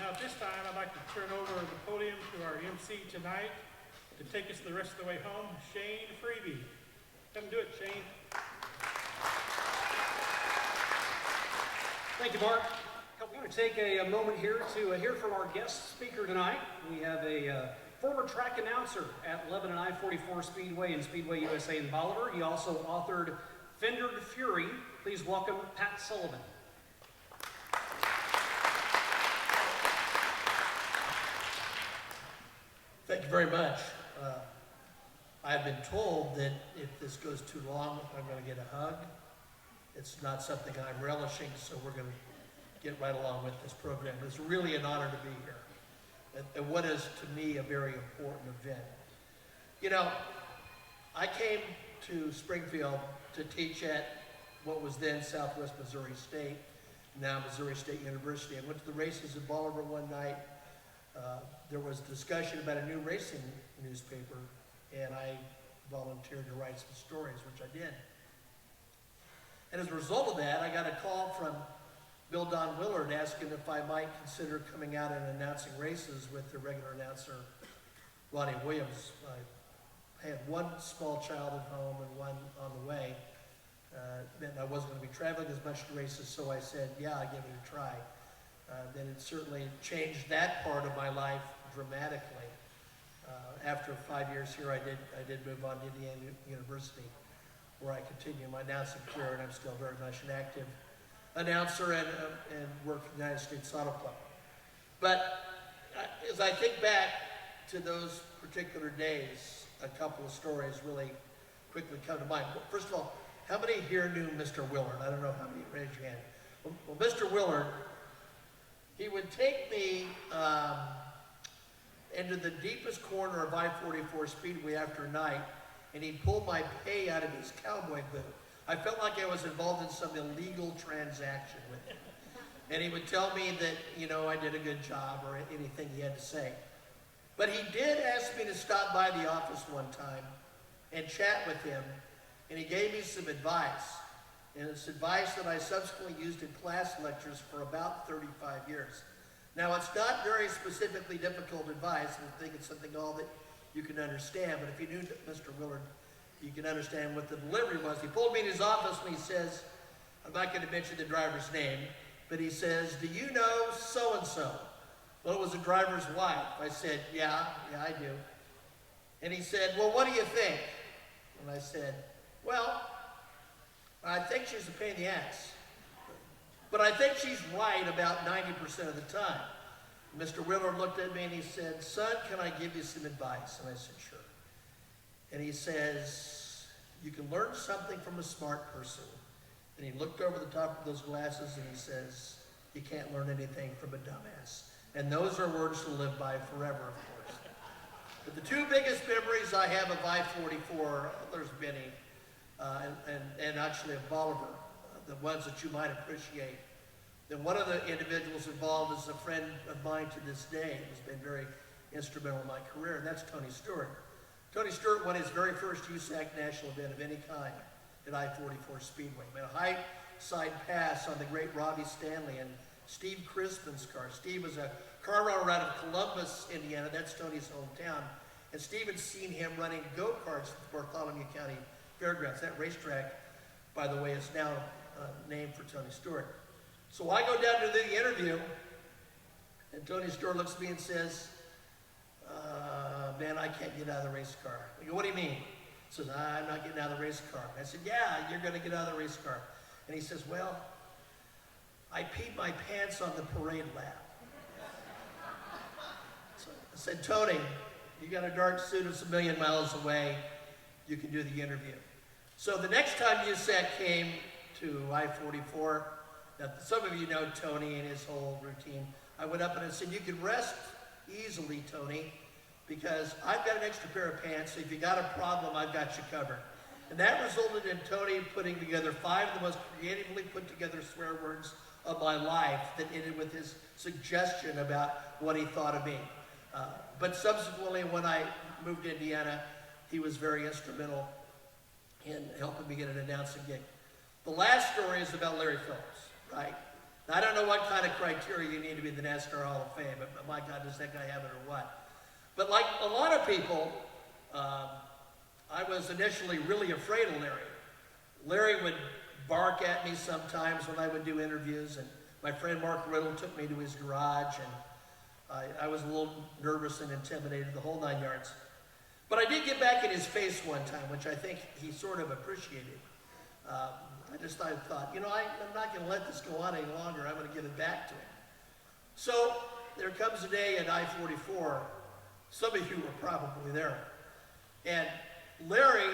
Now at this time, I'd like to turn over the podium to our MC tonight to take us the rest of the way home, Shane Freebie. Come do it, Shane. Thank you, Mark. I'm going to take a moment here to hear from our guest speaker tonight. We have a former track announcer at Lebanon I-44 Speedway and Speedway USA in Bolivar. He also authored Fendered Fury. Please welcome Pat Sullivan. Thank you very much. I've been told that if this goes too long, I'm going to get a hug. It's not something I'm relishing, so we're going to get right along with this program. It's really an honor to be here. And what is, to me, a very important event. You know, I came to Springfield to teach at what was then Southwest Missouri State, now Missouri State University. I went to the races in Bolivar one night. There was discussion about a new racing newspaper, and I volunteered to write some stories, which I did. And as a result of that, I got a call from Bill Don Willard asking if I might consider coming out and announcing races with the regular announcer, Ronnie Williams. I had one small child at home and one on the way. It meant I wasn't going to be traveling as much to races, so I said, yeah, I'll give it a try. Then it certainly changed that part of my life dramatically. After 5 years here, I did move on to Indiana University, where I continue my announcing career, and I'm still very much an active announcer and work for the United States Auto Club. But as I think back to those particular days, a couple of stories really quickly come to mind. First of all, how many here knew Mr. Willard? I don't know how many, raise your hand. Well, Mr. Willard, he would take me into the deepest corner of I-44 Speedway after night, and he'd pull my pay out of his cowboy boot. I felt like I was involved in some illegal transaction with him. And he would tell me that, you know, I did a good job or anything he had to say. But he did ask me to stop by the office one time and chat with him, and he gave me some advice. And it's advice that I subsequently used in class lectures for about 35 years. Now, it's not very specifically difficult advice, and I think it's something all that you can understand, but if you knew Mr. Willard, you can understand what the delivery was. He pulled me in his office and he says, I'm not going to mention the driver's name, but he says, do you know so-and-so? Well, it was the driver's wife. I said, yeah, I do. And he said, well, what do you think? And I said, well, I think she's a pain in the ass. But I think she's right about 90% of the time. Mr. Willard looked at me and he said, son, can I give you some advice? And I said, sure. And he says, you can learn something from a smart person. And he looked over the top of those glasses and he says, you can't learn anything from a dumbass. And those are words to live by forever, of course. But the two biggest memories I have of I-44, there's many, and actually of Bolivar, the ones that you might appreciate. Then one of the individuals involved is a friend of mine to this day, who's been very instrumental in my career, and that's Tony Stewart. Tony Stewart won his very first USAC national event of any kind at I-44 Speedway. Made a high side pass on the great Robbie Stanley and Steve Crispin's car. Steve was a car runner out of Columbus, Indiana. That's Tony's hometown. And Steve had seen him running go-karts at the Bartholomew County Fairgrounds. That racetrack, by the way, is now named for Tony Stewart. So I go down to the interview, and Tony Stewart looks at me and says, man, I can't get out of the race car. I go, what do you mean? He says, I'm not getting out of the race car. I said, yeah, you're going to get out of the race car. And he says, well, I peed my pants on the parade lap. So I said, Tony, you got a dark suit, it's a million miles away. You can do the interview. So the next time USAC came to I-44, now some of you know Tony and his whole routine. I went up and I said, you can rest easily, Tony, because I've got an extra pair of pants, so if you got a problem, I've got you covered. And that resulted in Tony putting together 5 of the most creatively put together swear words of my life that ended with his suggestion about what he thought of me. But subsequently, when I moved to Indiana, he was very instrumental in helping me get an announcing gig. The last story is about Larry Phillips, right? Now, I don't know what kind of criteria you need to be in the NASCAR Hall of Fame, but my God, does that guy have it or what? But like a lot of people, I was initially really afraid of Larry. Larry would bark at me sometimes when I would do interviews, and my friend Mark Riddle took me to his garage, and I was a little nervous and intimidated, the whole 9 yards. But I did get back in his face one time, which I think he sort of appreciated. I thought, you know, I'm not going to let this go on any longer. I'm going to give it back to him. So there comes a day at I-44, some of you were probably there, and Larry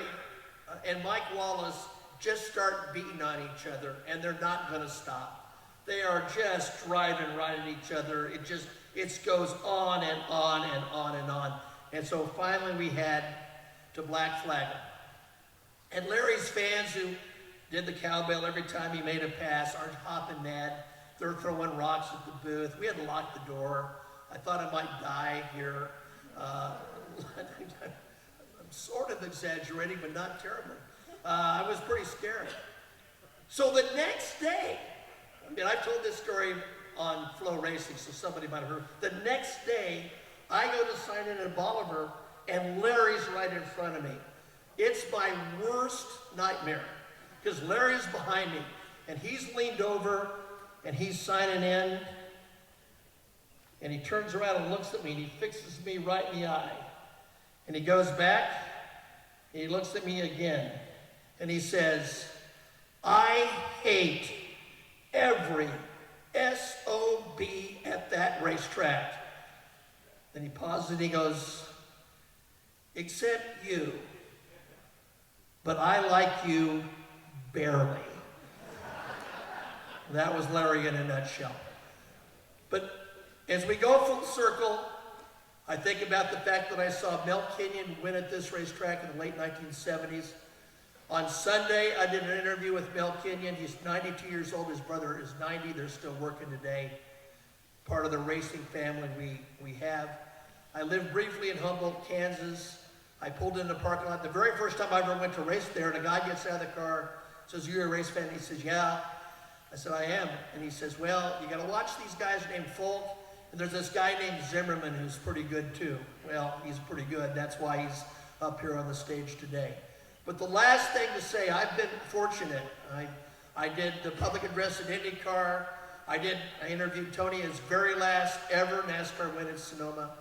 and Mike Wallace just start beating on each other, and they're not going to stop. They are just driving right at each other. It goes on and on and on and on. And so finally we had to black flag him. And Larry's fans who did the cowbell every time he made a pass aren't hopping mad. They're throwing rocks at the booth. We had to lock the door. I thought I might die here. I'm sort of exaggerating, but not terribly. I was pretty scared. So the next day, I mean, I've told this story on Flow Racing, so somebody might have heard. The next day, I go to sign in at Bolivar, and Larry's right in front of me. It's my worst nightmare, because Larry's behind me, and he's leaned over, and he's signing in, and he turns around and looks at me, and he fixes me right in the eye. And he goes back, and he looks at me again, and he says, "I hate every SOB at that racetrack." Then he pauses and he goes, "Except you, but I like you barely." That was Larry in a nutshell. But as we go full circle, I think about the fact that I saw Mel Kenyon win at this racetrack in the late 1970s. On Sunday, I did an interview with Mel Kenyon. He's 92 years old. His brother is 90. They're still working today. Part of the racing family we have. I lived briefly in Humboldt, Kansas. I pulled in the parking lot. The very first time I ever went to race there, and a guy gets out of the car, says, "You're a race fan?" He says, "Yeah." I said, "I am." And he says, "Well, you got to watch these guys named Folk, and there's this guy named Zimmerman who's pretty good too." Well, he's pretty good. That's why he's up here on the stage today. But the last thing to say, I've been fortunate. I did the public address at IndyCar. I interviewed Tony, his very last ever NASCAR win in Sonoma.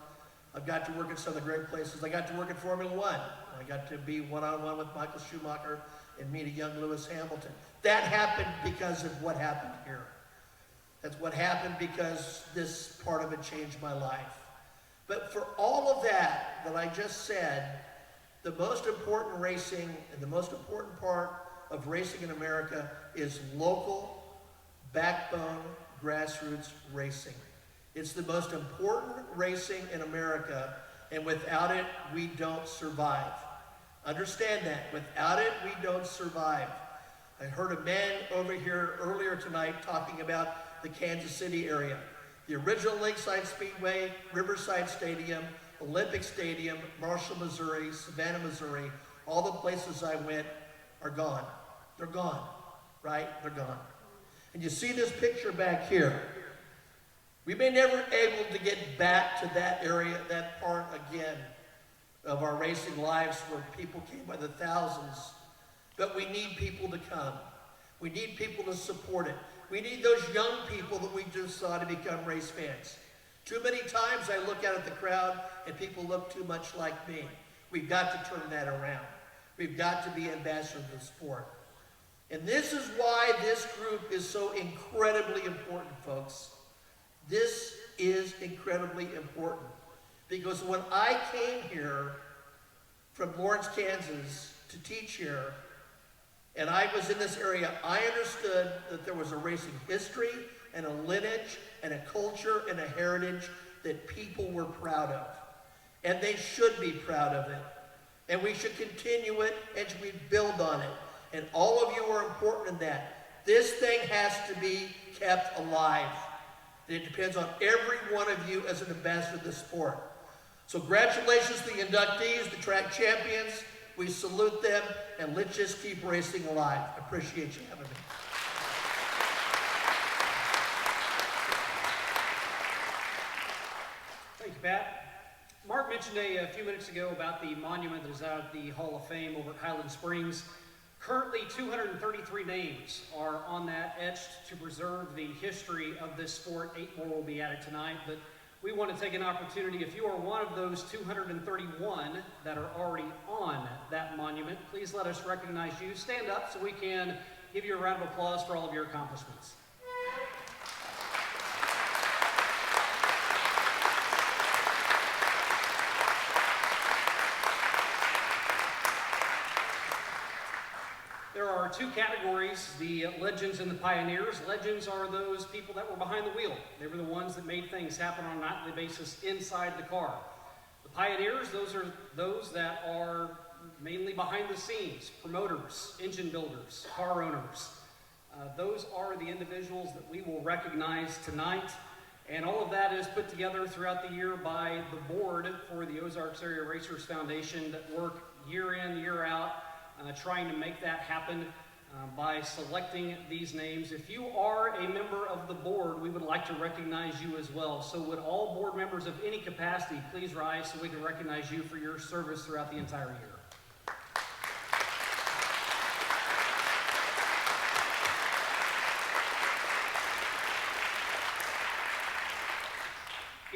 I've got to work at some of the great places. I got to work at Formula One. I got to be one-on-one with Michael Schumacher and meet a young Lewis Hamilton. That happened because of what happened here. That's what happened because this part of it changed my life. But for all of that I just said, the most important racing and the most important part of racing in America is local, backbone, grassroots racing. It's the most important racing in America, and without it, we don't survive. Understand that. Without it, we don't survive. I heard a man over here earlier tonight talking about the Kansas City area. The original Lakeside Speedway, Riverside Stadium, Olympic Stadium, Marshall, Missouri, Savannah, Missouri, all the places I went are gone. They're gone, right? They're gone. And you see this picture back here. We may never be able to get back to that area, that part again of our racing lives where people came by the thousands, but we need people to come. We need people to support it. We need those young people that we just saw to become race fans. Too many times I look out at the crowd and people look too much like me. We've got to turn that around. We've got to be ambassadors of the sport. And this is why this group is so incredibly important, folks. This is incredibly important. Because when I came here from Lawrence, Kansas to teach here, and I was in this area, I understood that there was a racing history and a lineage and a culture and a heritage that people were proud of. And they should be proud of it. And we should continue it and we build on it. And all of you are important in that. This thing has to be kept alive. And it depends on every one of you as an ambassador of the sport. So congratulations to the inductees, the track champions. We salute them, and let's just keep racing alive. I appreciate you having me. Pat. Mark mentioned a few minutes ago about the monument that is out at the Hall of Fame over at Highland Springs. Currently, 233 names are on that, etched to preserve the history of this sport. 8 more will be added tonight, but we want to take an opportunity. If you are one of those 231 that are already on that monument, please let us recognize you. Stand up so we can give you a round of applause for all of your accomplishments. There are 2 categories, the legends and the pioneers. Legends are those people that were behind the wheel. They were the ones that made things happen on a nightly basis inside the car. The pioneers, those are those that are mainly behind the scenes, promoters, engine builders, car owners. Those are the individuals that we will recognize tonight. And all of that is put together throughout the year by the board for the Ozarks Area Racers Foundation that work year in, year out, trying to make that happen by selecting these names. If you are a member of the board, we would like to recognize you as well. So would all board members of any capacity please rise so we can recognize you for your service throughout the entire year.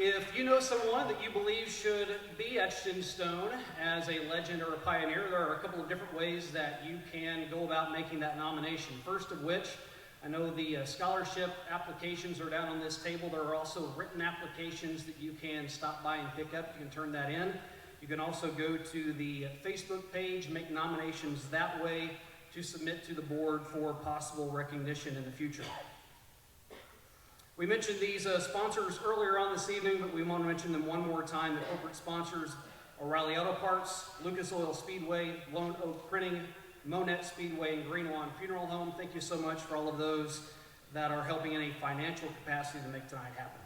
If you know someone that you believe should be etched in stone as a legend or a pioneer, there are a couple of different ways that you can go about making that nomination. First of which, I know the scholarship applications are down on this table. There are also written applications that you can stop by and pick up. You can turn that in. You can also go to the Facebook page, make nominations that way to submit to the board for possible recognition in the future. We mentioned these sponsors earlier on this evening, but we want to mention them one more time. The corporate sponsors: O'Reilly Auto Parts, Lucas Oil Speedway, Lone Oak Printing, Monette Speedway, and Green Lawn Funeral Home. Thank you so much for all of those that are helping in a financial capacity to make tonight happen.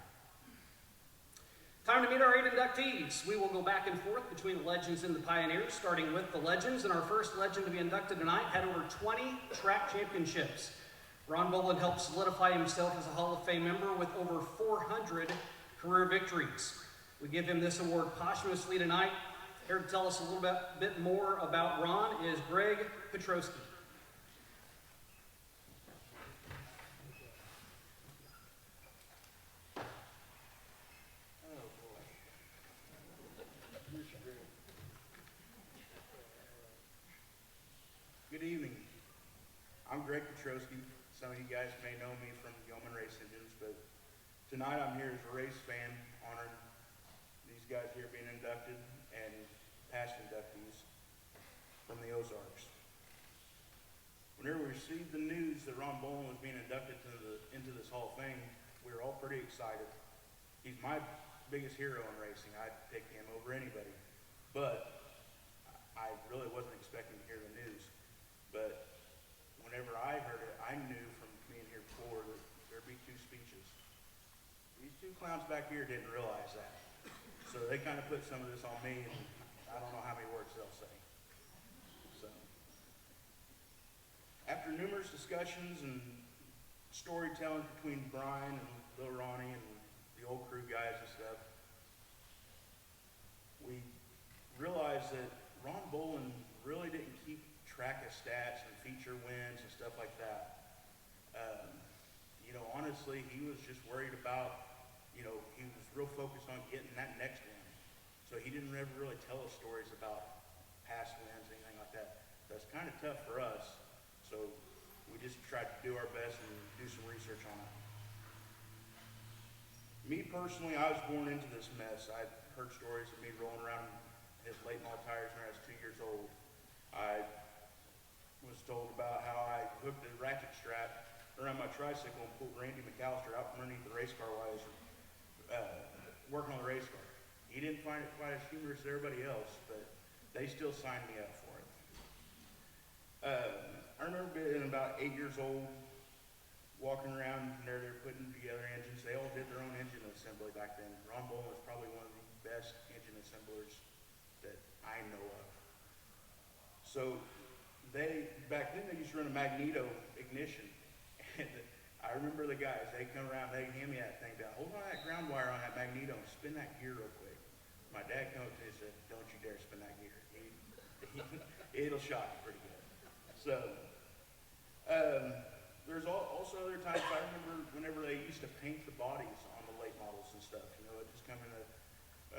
Time to meet our 8 inductees. We will go back and forth between the legends and the pioneers, starting with the legends. And our first legend to be inducted tonight had over 20 track championships. Ron Boland helped solidify himself as a Hall of Fame member with over 400 career victories. We give him this award posthumously tonight. Here to tell us a little bit more about Ron is Greg Petrosky. Good evening. I'm Greg Petrosky. Some of you guys may know me from Yeoman Race Engines, but tonight I'm here as a race fan, honoring these guys here being inducted and past inductees from the Ozarks. Whenever we received the news that Ron Boland was being inducted into this Hall of Fame, we were all pretty excited. He's my biggest hero in racing. I'd pick him over anybody, but I really wasn't expecting to hear the news. But whenever I heard it, I knew from being here before that there'd be 2 speeches. These 2 clowns back here didn't realize that. So they kind of put some of this on me, and I don't know how many words they'll say. So, after numerous discussions and storytelling between Brian and Lil Ronnie and the old crew guys and stuff, we realized that Ron Boland really didn't keep track of stats and feature wins and stuff like that. Honestly, he was just worried about, he was real focused on getting that next win. So he didn't ever really tell us stories about past wins, anything like that. That's kind of tough for us. So we just tried to do our best and do some research on it. Me personally, I was born into this mess. I've heard stories of me rolling around in his late model tires when I was 2 years old. I was told about how I hooked a ratchet strap around my tricycle and pulled Randy McAllister out from underneath the race car while I was working on the race car. He didn't find it quite as humorous as everybody else, but they still signed me up for it. I remember being about 8 years old, walking around, and they're putting together engines. They all did their own engine assembly back then. Ron Boland was probably one of the best engine assemblers that I know of. So back then they used to run a magneto ignition. And I remember the guys, they come around, they hand me that thing down, hold on that ground wire on that magneto, and spin that gear real quick. My dad came up to me and said, don't you dare spin that gear. It'll shock you pretty good. So, there's also other times I remember whenever they used to paint the bodies on the late models and stuff, you know, it just come in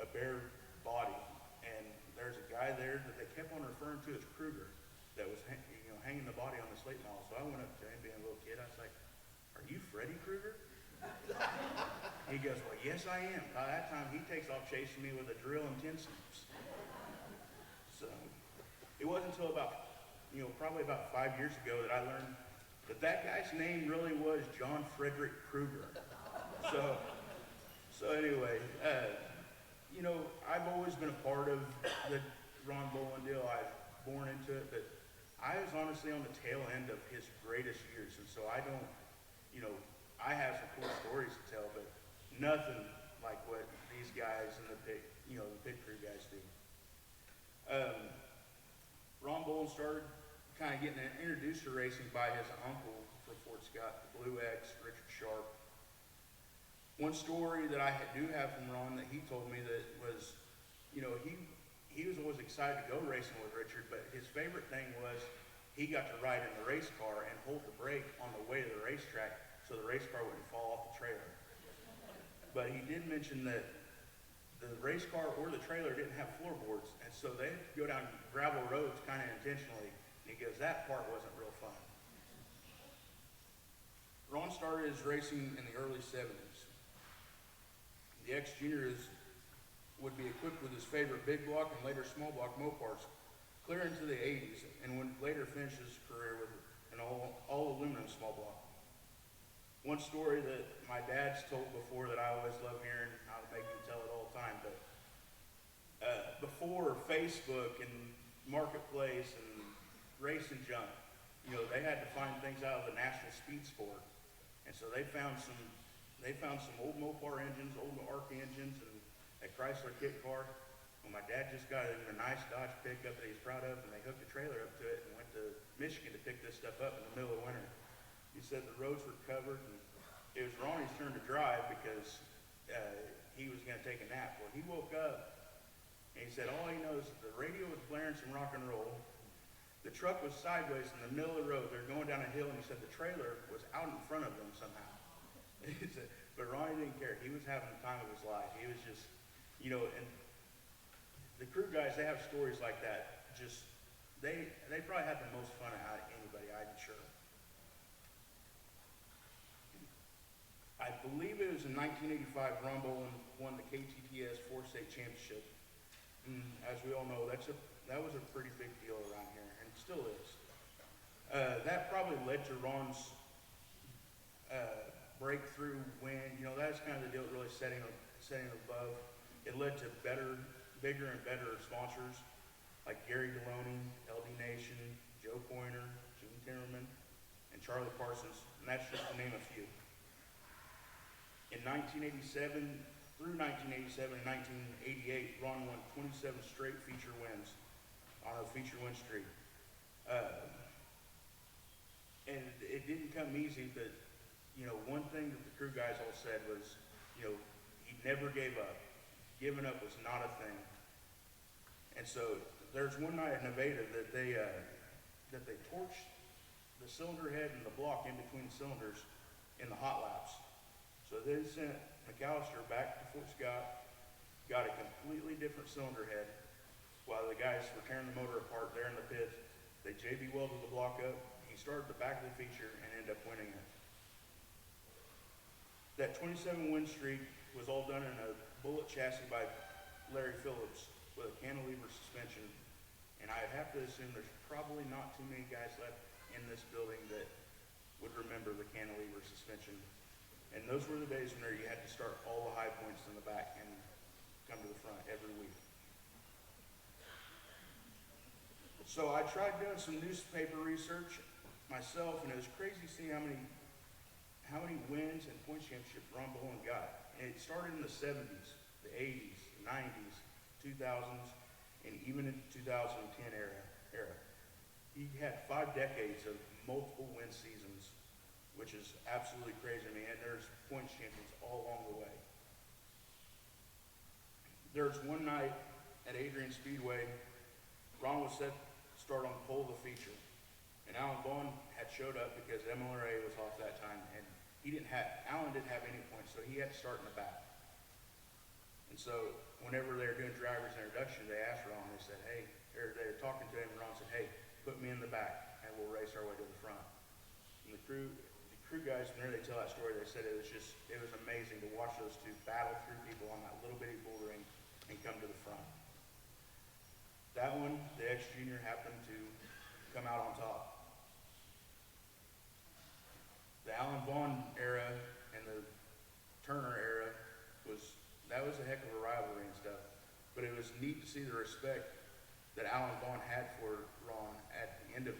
a bare body. And there's a guy there that they kept on referring to as Kruger that was, hanging the body on this late model. So I went up to him being a little kid. I was like, are you Freddy Krueger? He goes, well, yes, I am. By that time, he takes off chasing me with a drill and 10 snoops. So it wasn't until about, probably about 5 years ago that I learned that guy's name really was John Frederick Krueger. So anyway, I've always been a part of the Ron Bolin deal. I was born into it, but I was honestly on the tail end of his greatest years, and so I don't, I have some cool stories to tell, but nothing like what these guys and the pit crew guys do. Ron Bolin started kind of getting introduced to racing by his uncle from Fort Scott, Blue X, Richard Sharp. One story that I do have from Ron that he told me that was, he was always excited to go racing with Richard, but his favorite thing was he got to ride in the race car and hold the brake on the way to the racetrack so the race car wouldn't fall off the trailer. But he did mention that the race car or the trailer didn't have floorboards, and so they had to go down gravel roads kind of intentionally, and he goes, that part wasn't real fun. Ron started his racing in the early 70s. The X Juniors would be equipped with his favorite big block and later small block Moparts clear into the 80s, and would later finish his career with an all aluminum small block. One story that my dad's told before that I always love hearing, I'll make him tell it all the time, but before Facebook and Marketplace and Race and Junk, they had to find things out of the National Speed Sport. And so they found some old Mopar engines, old ARC engines, and a Chrysler kit car. Well, my dad just got a nice Dodge pickup that he's proud of, and they hooked a trailer up to it and went to Michigan to pick this stuff up in the middle of winter. He said the roads were covered, and it was Ronnie's turn to drive because he was going to take a nap. Well, he woke up, and he said all he knows is the radio was blaring some rock and roll. The truck was sideways in the middle of the road. They're going down a hill, and he said the trailer was out in front of them somehow. He said, but Ronnie didn't care. He was having the time of his life. He was just, and the crew guys, they have stories like that. Just, they probably had the most fun out of anybody, I'm sure. I believe it was in 1985, Ron Bolin won the KTTS 4-state championship. And as we all know, that was a pretty big deal around here, and it still is. That probably led to Ron's breakthrough win. That's kind of the deal that really setting above. It led to bigger and better sponsors like Gary Deloney, LD Nation, Joe Pointer, Gene Timmerman, and Charlie Parsons, and that's just to name a few. In 1987, through 1987 and 1988, Ron won 27 straight feature wins on a feature win streak. And it didn't come easy, but, one thing that the crew guys all said was, he never gave up. Giving up was not a thing. And so there's one night at Nevada that they torched the cylinder head and the block in between the cylinders in the hot laps. So they sent McAllister back to Fort Scott, got a completely different cylinder head, while the guys were tearing the motor apart there in the pits. They JB welded the block up. He started the back of the feature and ended up winning it. That 27 win streak was all done in a bullet chassis by Larry Phillips with a cantilever suspension. And I have to assume there's probably not too many guys left in this building that would remember the cantilever suspension. And those were the days when you had to start all the high points in the back and come to the front every week. So I tried doing some newspaper research myself, and it was crazy seeing how many wins and point championships Ron Bolin got. And it started in the 70s, the 80s, 90s, 2000s, and even in the 2010 era. He had 5 decades of multiple win seasons which is absolutely crazy to me, and there's points champions all along the way. There's one night at Adrian Speedway, Ron was set to start on pole of the feature, and Alan Vaughn had showed up because MLRA was off that time, and Alan didn't have any points, so he had to start in the back. And so whenever they were doing driver's introduction, they asked Ron, they said, hey, or they were talking to him, and Ron said, hey, put me in the back, and we'll race our way to the front. And the crew guys, whenever they tell that story, they said it was amazing to watch those two battle through people on that little bitty bull ring and come to the front. That one, the X Junior happened to come out on top. The Alan Vaughn era and the Turner era that was a heck of a rivalry and stuff, but it was neat to see the respect that Alan Vaughn had for Ron at the end of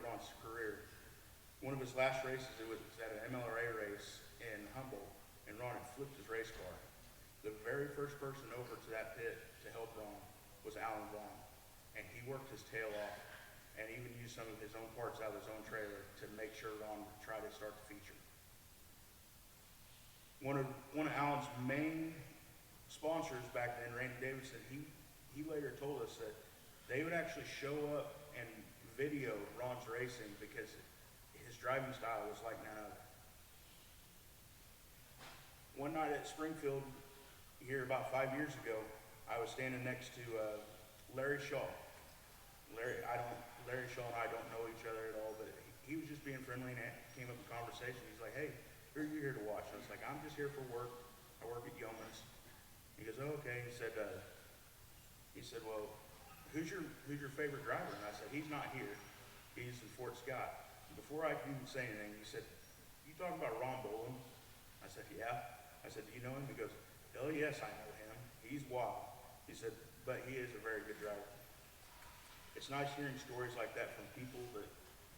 Ron's career. One of his last races, it was at an MLRA race in Humboldt, and Ron had flipped his race car. The very first person over to that pit to help Ron was Alan Vaughn, and he worked his tail off and even used some of his own parts out of his own trailer to make sure Ron would try to start the feature. One of Alan's main sponsors back then, Randy Davidson, he later told us that they would actually show up and video Ron's racing because his driving style was like none other. One night at Springfield, here about 5 years ago, I was standing next to Larry Shaw. Larry Shaw and I don't know each other at all, but he was just being friendly and came up in conversation. He's like, hey, who are you here to watch? I was like, I'm just here for work. I work at Yeoman's. He goes, oh, okay. He said, well, who's your favorite driver? And I said, he's not here. He's in Fort Scott. Before I could even say anything, he said, you talking about Ron Boland? I said, yeah. I said, do you know him? He goes, hell yes, I know him. He's wild. He said, but he is a very good driver. It's nice hearing stories like that from people that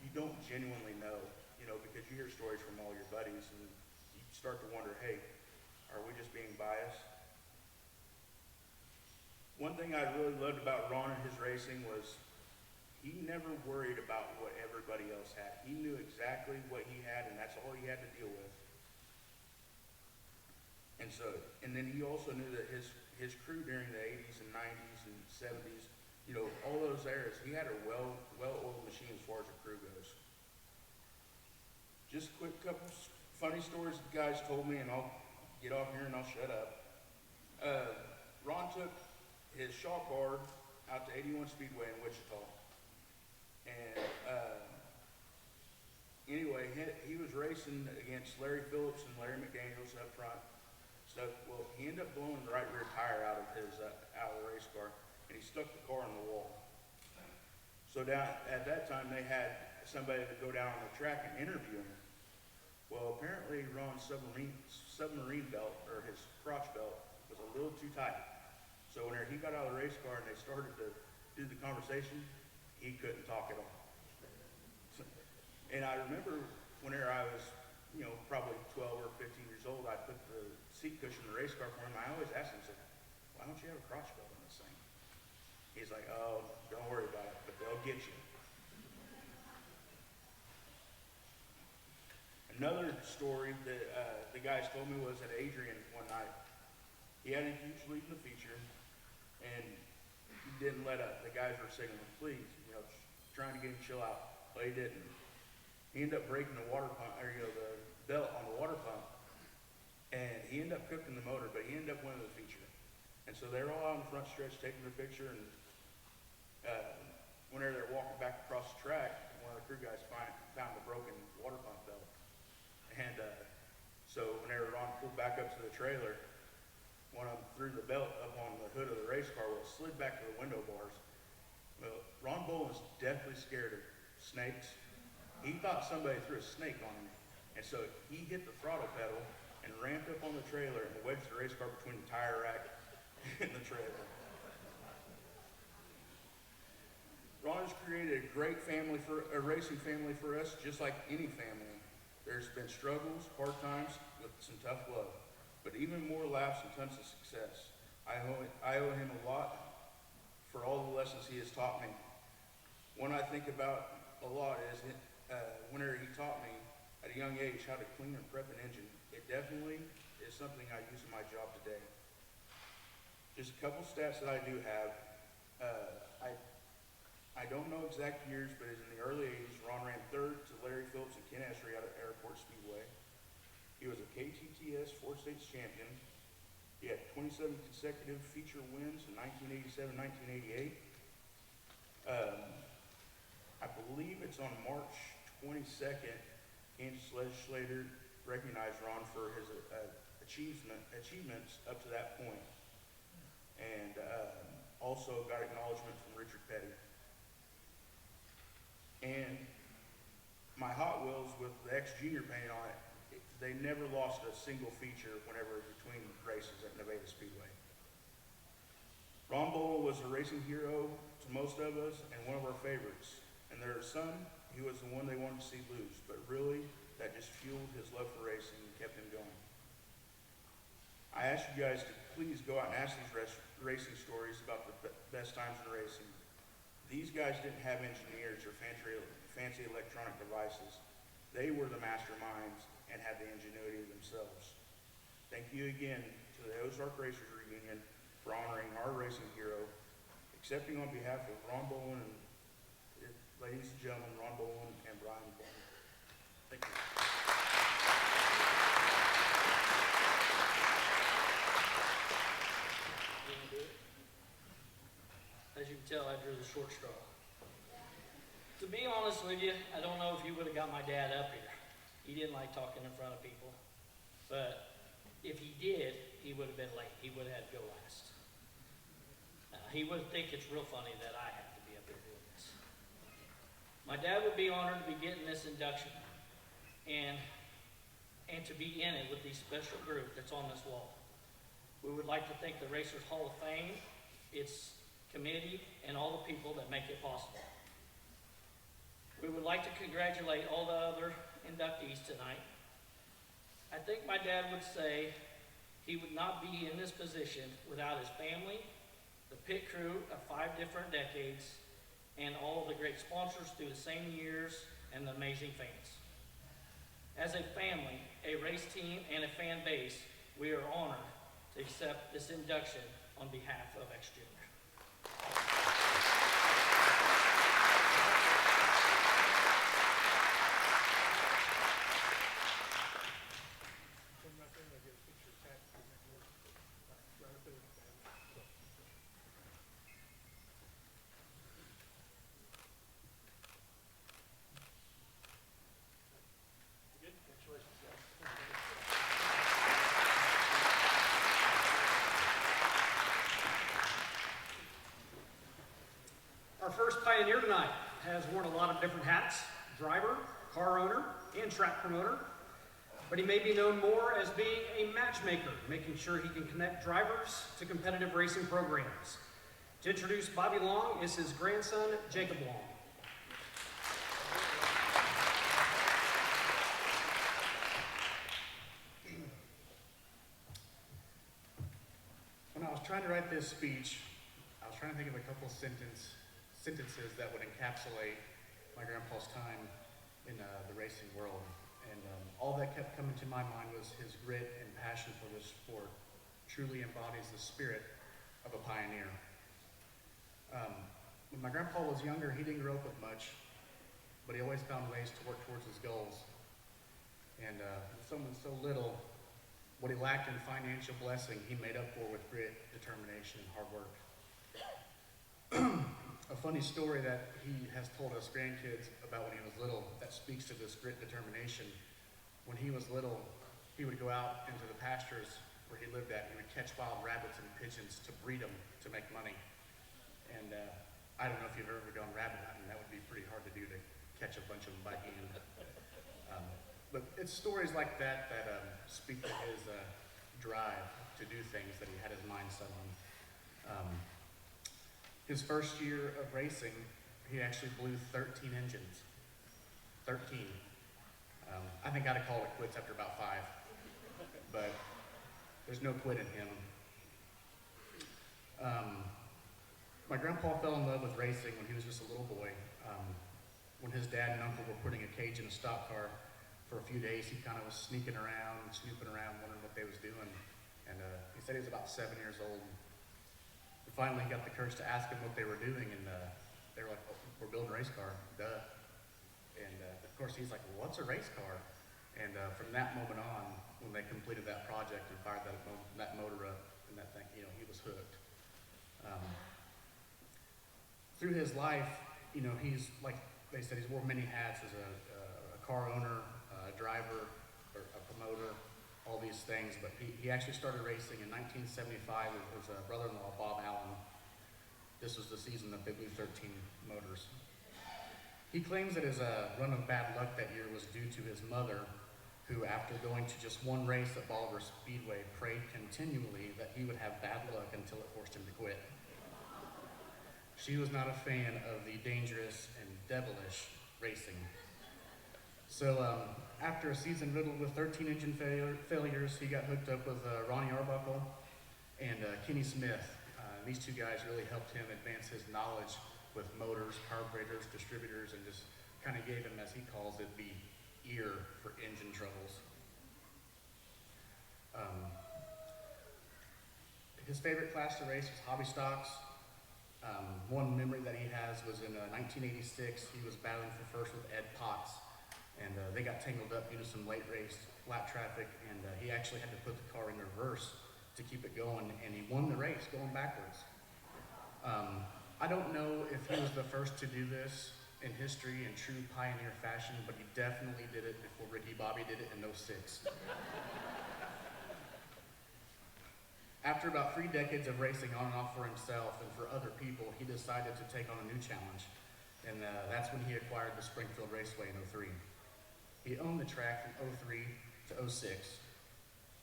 you don't genuinely know, because you hear stories from all your buddies and you start to wonder, hey, are we just being biased? One thing I really loved about Ron and his racing was he never worried about what everybody else had. He knew exactly what he had, and that's all he had to deal with. And then he also knew that his crew during the 80s and 90s and 70s, all those eras, he had a well-oiled machine as far as the crew goes. Just a quick couple funny stories the guys told me, and I'll get off here and I'll shut up. Ron took his Shaw car out to 81 Speedway in Wichita. And anyway, he was racing against Larry Phillips and Larry McDaniels up front. So, well, he ended up blowing the right rear tire out of the race car, and he stuck the car in the wall. So at that time, they had somebody to go down on the track and interview him. Well, apparently Ron's submarine belt, or his crotch belt, was a little too tight. So whenever he got out of the race car and they started to do the conversation, he couldn't talk at all. And I remember whenever I was, probably 12 or 15 years old, I put the seat cushion in the race car for him. I always asked him, I said, why don't you have a crotch belt in this thing? He's like, oh, don't worry about it, but they'll get you. Another story that the guys told me was at Adrian one night. He had a huge lead in the feature, and he didn't let up. The guys were signaling, please, trying to get him to chill out. But he didn't. He ended up breaking the water pump, or the belt on the water pump, and he ended up cooking the motor, but he ended up winning the feature. And so they're all out on the front stretch taking their picture, and whenever they're walking back across the track, one of the crew guys found the broken water pump belt. And so whenever Ron pulled back up to the trailer, one of them threw the belt up on the hood of the race car. Well, it slid back to the window bars. Well, Ron Boland's deathly scared of snakes. He thought somebody threw a snake on him. And so he hit the throttle pedal and ramped up on the trailer and wedged the race car between the tire rack and the trailer. Ron has created a great racing family for us, just like any family. There's been struggles, hard times, with some tough love, but even more laughs and tons of success. I owe him a lot for all the lessons he has taught me. One I think about a lot is whenever he taught me at a young age how to clean and prep an engine. It definitely is something I use in my job today. Just a couple stats that I do have. I don't know exact years, but in the early 80s, Ron ran third to Larry Phillips and Ken Esri out of Airport Speedway. He was a KTTS 4-states champion. He had 27 consecutive feature wins in 1987, 1988. I believe it's on March 22nd, Kansas legislator recognized Ron for his achievements up to that point. And also got acknowledgement from Richard Petty. And my Hot Wheels with the X Junior paint on it, they never lost a single feature whenever between races at Nevada Speedway. Ron Bowl was a racing hero to most of us and one of our favorites. And there are some, he was the one they wanted to see lose, but really that just fueled his love for racing and kept him going. I ask you guys to please go out and ask these racing stories about the best times in racing. These guys didn't have engineers or fancy electronic devices. They were the masterminds and had the ingenuity themselves. Thank you again to the Ozark Racers Reunion for honoring our racing hero, accepting on behalf of Ron Bowen and, ladies and gentlemen, Ron Bowen and Brian Bowen. Thank you. As you can tell, I drew the short straw. To be honest with you, I don't know if you would have got my dad up here. He didn't like talking in front of people. But if he did, he would have been late. He would have had to go last. He would think it's real funny that I have to be up here doing this. My dad would be honored to be getting this induction and to be in it with the special group that's on this wall. We would like to thank the Racers Hall of Fame, its committee, and all the people that make it possible. We would like to congratulate all the other inductees tonight. I think my dad would say he would not be in this position without his family, the pit crew of 5 different decades, and all the great sponsors through the same years and the amazing fans. As a family, a race team, and a fan base, we are honored to accept this induction on behalf of X Junior. Come right there and I'll get a picture attached to that board. Right up there. Good, congratulations, guys. Our first pioneer tonight has worn a lot of different hats: driver, car owner, and track promoter. But he may be known more as being a matchmaker, making sure he can connect drivers to competitive racing programs. To introduce Bobby Long is his grandson, Jacob Long. When I was trying to write this speech, I was trying to think of a couple sentences that would encapsulate my grandpa's time in the racing world. And all that kept coming to my mind was his grit and passion for this sport. Truly embodies the spirit of a pioneer. When my grandpa was younger, he didn't grow up with much, but he always found ways to work towards his goals. And with someone so little, what he lacked in financial blessing, he made up for with grit, determination, and hard work. A funny story that he has told us grandkids about when he was little that speaks to this grit determination. When he was little, he would go out into the pastures where he lived at. He would catch wild rabbits and pigeons to breed them to make money. And I don't know if you've ever gone rabbit hunting. That would be pretty hard to do, to catch a bunch of them by hand. But it's stories like that that speak to his drive to do things that he had his mind set on. His first year of racing, he actually blew 13 engines. 13. I think I'd have called it quits after about 5. But there's no quit in him. My grandpa fell in love with racing when he was just a little boy. When his dad and uncle were putting a cage in a stock car, for a few days, he kind of was sneaking around, snooping around, wondering what they was doing. And he said he was about 7 years old. And finally, he got the courage to ask them what they were doing, and they were like, "Oh, we're building a race car, duh." And of course, he's like, "Well, what's a race car?" And from that moment on, when they completed that project and fired that motor up and that thing, you know, he was hooked. Through his life, you know, he's, like they said, he's wore many hats as a car owner, a driver, or a promoter, all these things. But he actually started racing in 1975 with his brother-in-law, Bob Allen. This was the season that they blew 13 motors. He claims that his run of bad luck that year was due to his mother, who, after going to just one race at Bolivar Speedway, prayed continually that he would have bad luck until it forced him to quit. She was not a fan of the dangerous and devilish racing. So after a season riddled with 13 engine failures, he got hooked up with Ronnie Arbuckle and Kenny Smith. These two guys really helped him advance his knowledge with motors, carburetors, distributors, and just kind of gave him, as he calls it, the ear for engine troubles. His favorite class to race was hobby stocks. One memory that he has was in 1986. He was battling for first with Ed Potts, and they got tangled up due to some late race lap traffic, and he actually had to put the car in reverse to keep it going, and he won the race going backwards. I don't know if he was the first to do this in history in true pioneer fashion, but he definitely did it before Ricky Bobby did it in '06. After about 3 decades of racing on and off for himself and for other people, he decided to take on a new challenge, and that's when he acquired the Springfield Raceway in '03. He owned the track from '03 to '06,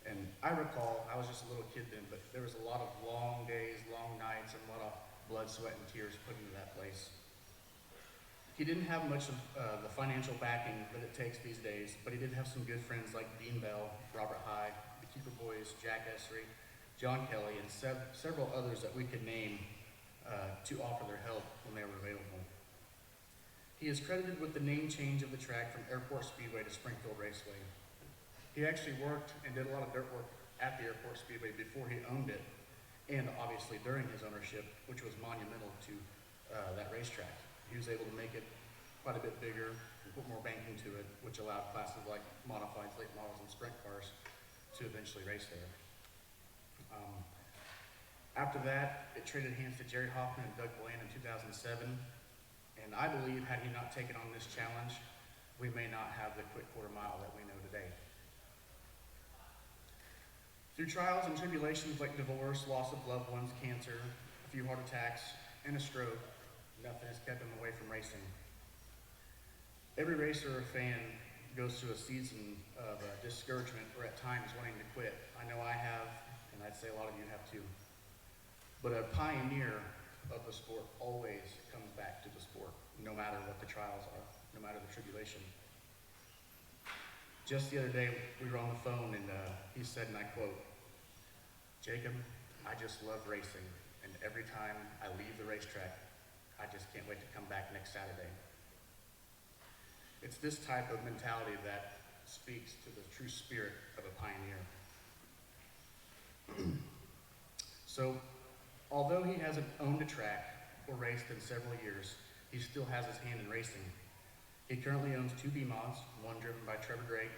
and I recall, I was just a little kid then, but there was a lot of long days, long nights, and a lot of blood, sweat, and tears put into that place. He didn't have much of the financial backing that it takes these days, but he did have some good friends like Dean Bell, Robert High, the Keeper Boys, Jack Essery, John Kelly, and several others that we could name to offer their help when they were available. He is credited with the name change of the track from Airport Speedway to Springfield Raceway. He actually worked and did a lot of dirt work at the Airport Speedway before he owned it, and obviously during his ownership, which was monumental to that racetrack. He was able to make it quite a bit bigger and put more banking to it, which allowed classes like modifieds, late models, and sprint cars to eventually race there. After that, it traded hands to Jerry Hoffman and Doug Bland in 2007, and I believe had he not taken on this challenge, we may not have the quick quarter mile that we know today. Through trials and tribulations like divorce, loss of loved ones, cancer, a few heart attacks, and a stroke, nothing has kept him away from racing. Every racer or fan goes through a season of discouragement or at times wanting to quit. I know I have, and I'd say a lot of you have too. But a pioneer of the sport always comes back to the sport, no matter what the trials are, no matter the tribulation. Just the other day, we were on the phone, and he said, and I quote, "Jacob, I just love racing, and every time I leave the racetrack, I just can't wait to come back next Saturday." It's this type of mentality that speaks to the true spirit of a pioneer. So, although he hasn't owned a track or raced in several years, he still has his hand in racing. He currently owns 2 B-Mods, one driven by Trevor Drake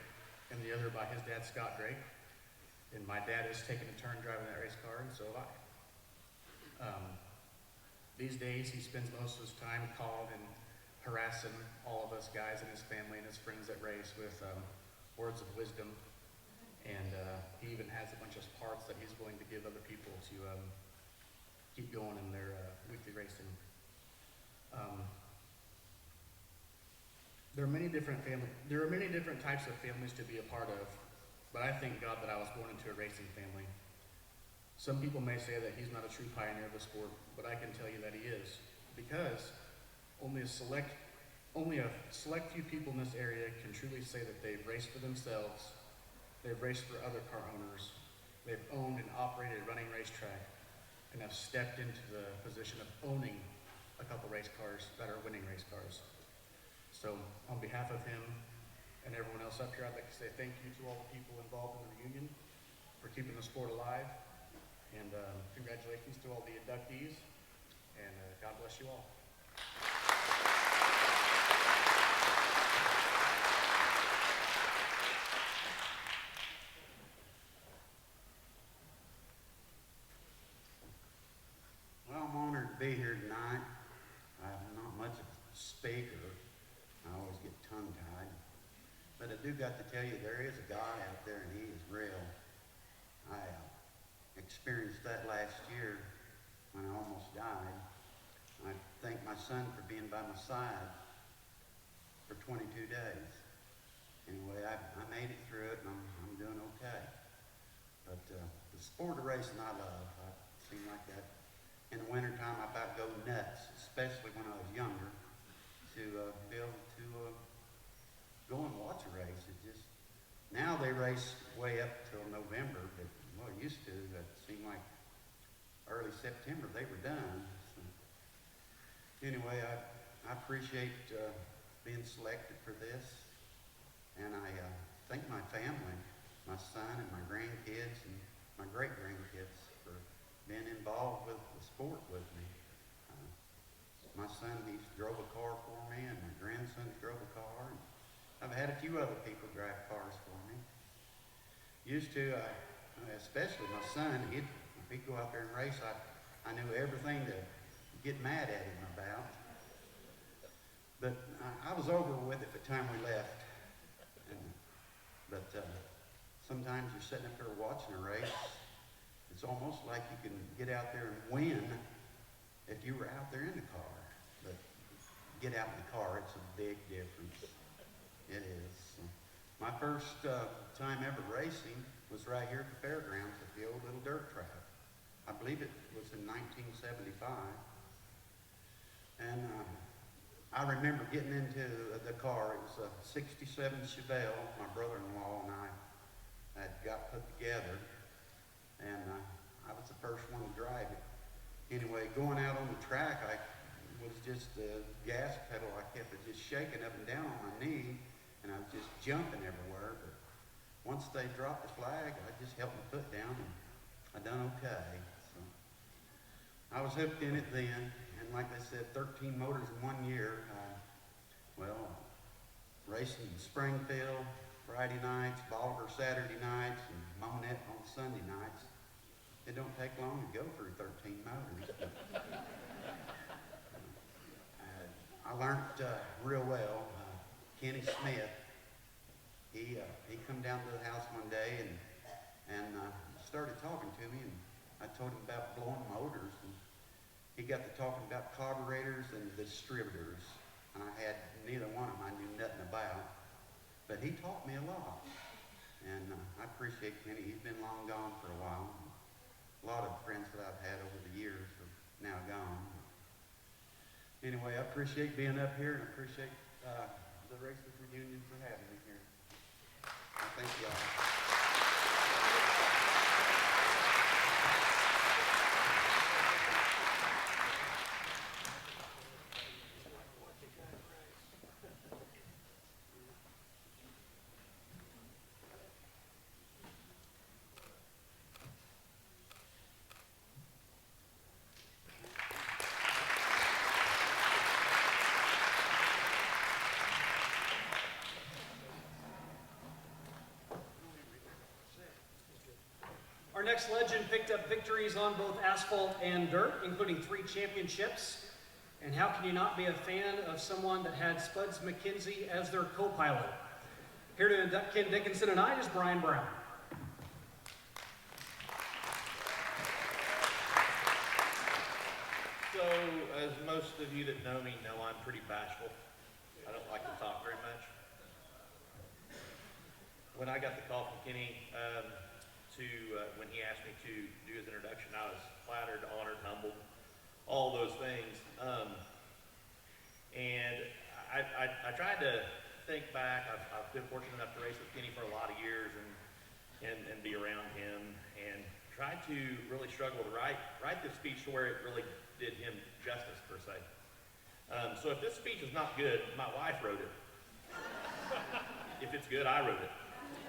and the other by his dad, Scott Drake. And my dad is taking a turn driving that race car, and so have I. These days, he spends most of his time calling and harassing all of us guys and his family and his friends that race with words of wisdom. And he even has a bunch of parts that he's willing to give other people to keep going in their weekly racing. There are many different types of families to be a part of, but I thank God that I was born into a racing family. Some people may say that he's not a true pioneer of the sport, but I can tell you that he is, because only a select few people in this area can truly say that they've raced for themselves, they've raced for other car owners, they've owned and operated a running racetrack, and have stepped into the position of owning a couple race cars that are winning race cars. So on behalf of him and everyone else up here, I'd like to say thank you to all the people involved in the reunion for keeping the sport alive. And congratulations to all the inductees, and God bless you all. Well, I'm honored to be here tonight. I'm not much of a speaker. I always get tongue-tied. But I do got to tell you, there is a God out there, and He is real. I experienced that last year when I almost died. I thank my son for being by my side for 22 days. Anyway, I made it through it, and I'm doing okay. But the sport of racing I love. I seem like that. In the wintertime, I about go nuts, especially when I was younger, to be able to go and watch a race. It just, now they race way up till November, but well, it used to, it seemed like early September they were done. So, anyway, I appreciate being selected for this, and I thank my family, my son and my grandkids and my great-grandkids for being involved with the sport with me. My son, he drove a car for me, and my grandson drove a car. And I've had a few other people drive cars for me. Used to, especially my son, if he'd go out there and race, I knew everything to get mad at him about. But I was over with it by the time we left. But sometimes you're sitting up there watching a race. It's almost like you can get out there and win if you were out there in the car. But get out in the car, it's a big difference. It is. My first time ever racing was right here at the fairgrounds at the old little dirt track. I believe it was in 1975. And I remember getting into the car. It was a 67 Chevelle. My brother-in-law and I had got put together. And I was the first one to drive it. Anyway, going out on the track, I was just the gas pedal. I kept it just shaking up and down on my knee, and I was just jumping everywhere. But once they dropped the flag, I just held my foot down, and I done okay. So I was hooked in it then, and like I said, 13 motors in 1 year. Racing in Springfield Friday nights, Bolivar Saturday nights, and Monette on Sunday nights. It don't take long to go through 13 motors. I learned real well. Kenny Smith, he come down to the house one day and started talking to me, and I told him about blowing motors, and he got to talking about carburetors and distributors, and I had neither one of them I knew nothing about, but he taught me a lot, and I appreciate Kenny. He's been long gone for a while. A lot of friends that I've had over the years are now gone. Anyway, I appreciate being up here, and I appreciate the Racers Reunion for having me here. I thank you all. Our next legend picked up victories on both asphalt and dirt, including 3 championships. And how can you not be a fan of someone that had Spuds McKenzie as their co-pilot? Here to induct Ken Dickinson tonight is Brian Brown. So, as most of you that know me know, I'm pretty bashful. I don't like to talk very much. When I got the call from Kenny when he asked me to do his introduction, I was flattered, honored, humbled, all those things. And I tried to think back. I've been fortunate enough to race with Kenny for a lot of years and be around him, and tried to really struggle to write this speech to where it really did him justice, per se. So if this speech is not good, my wife wrote it. if it's good, I wrote it.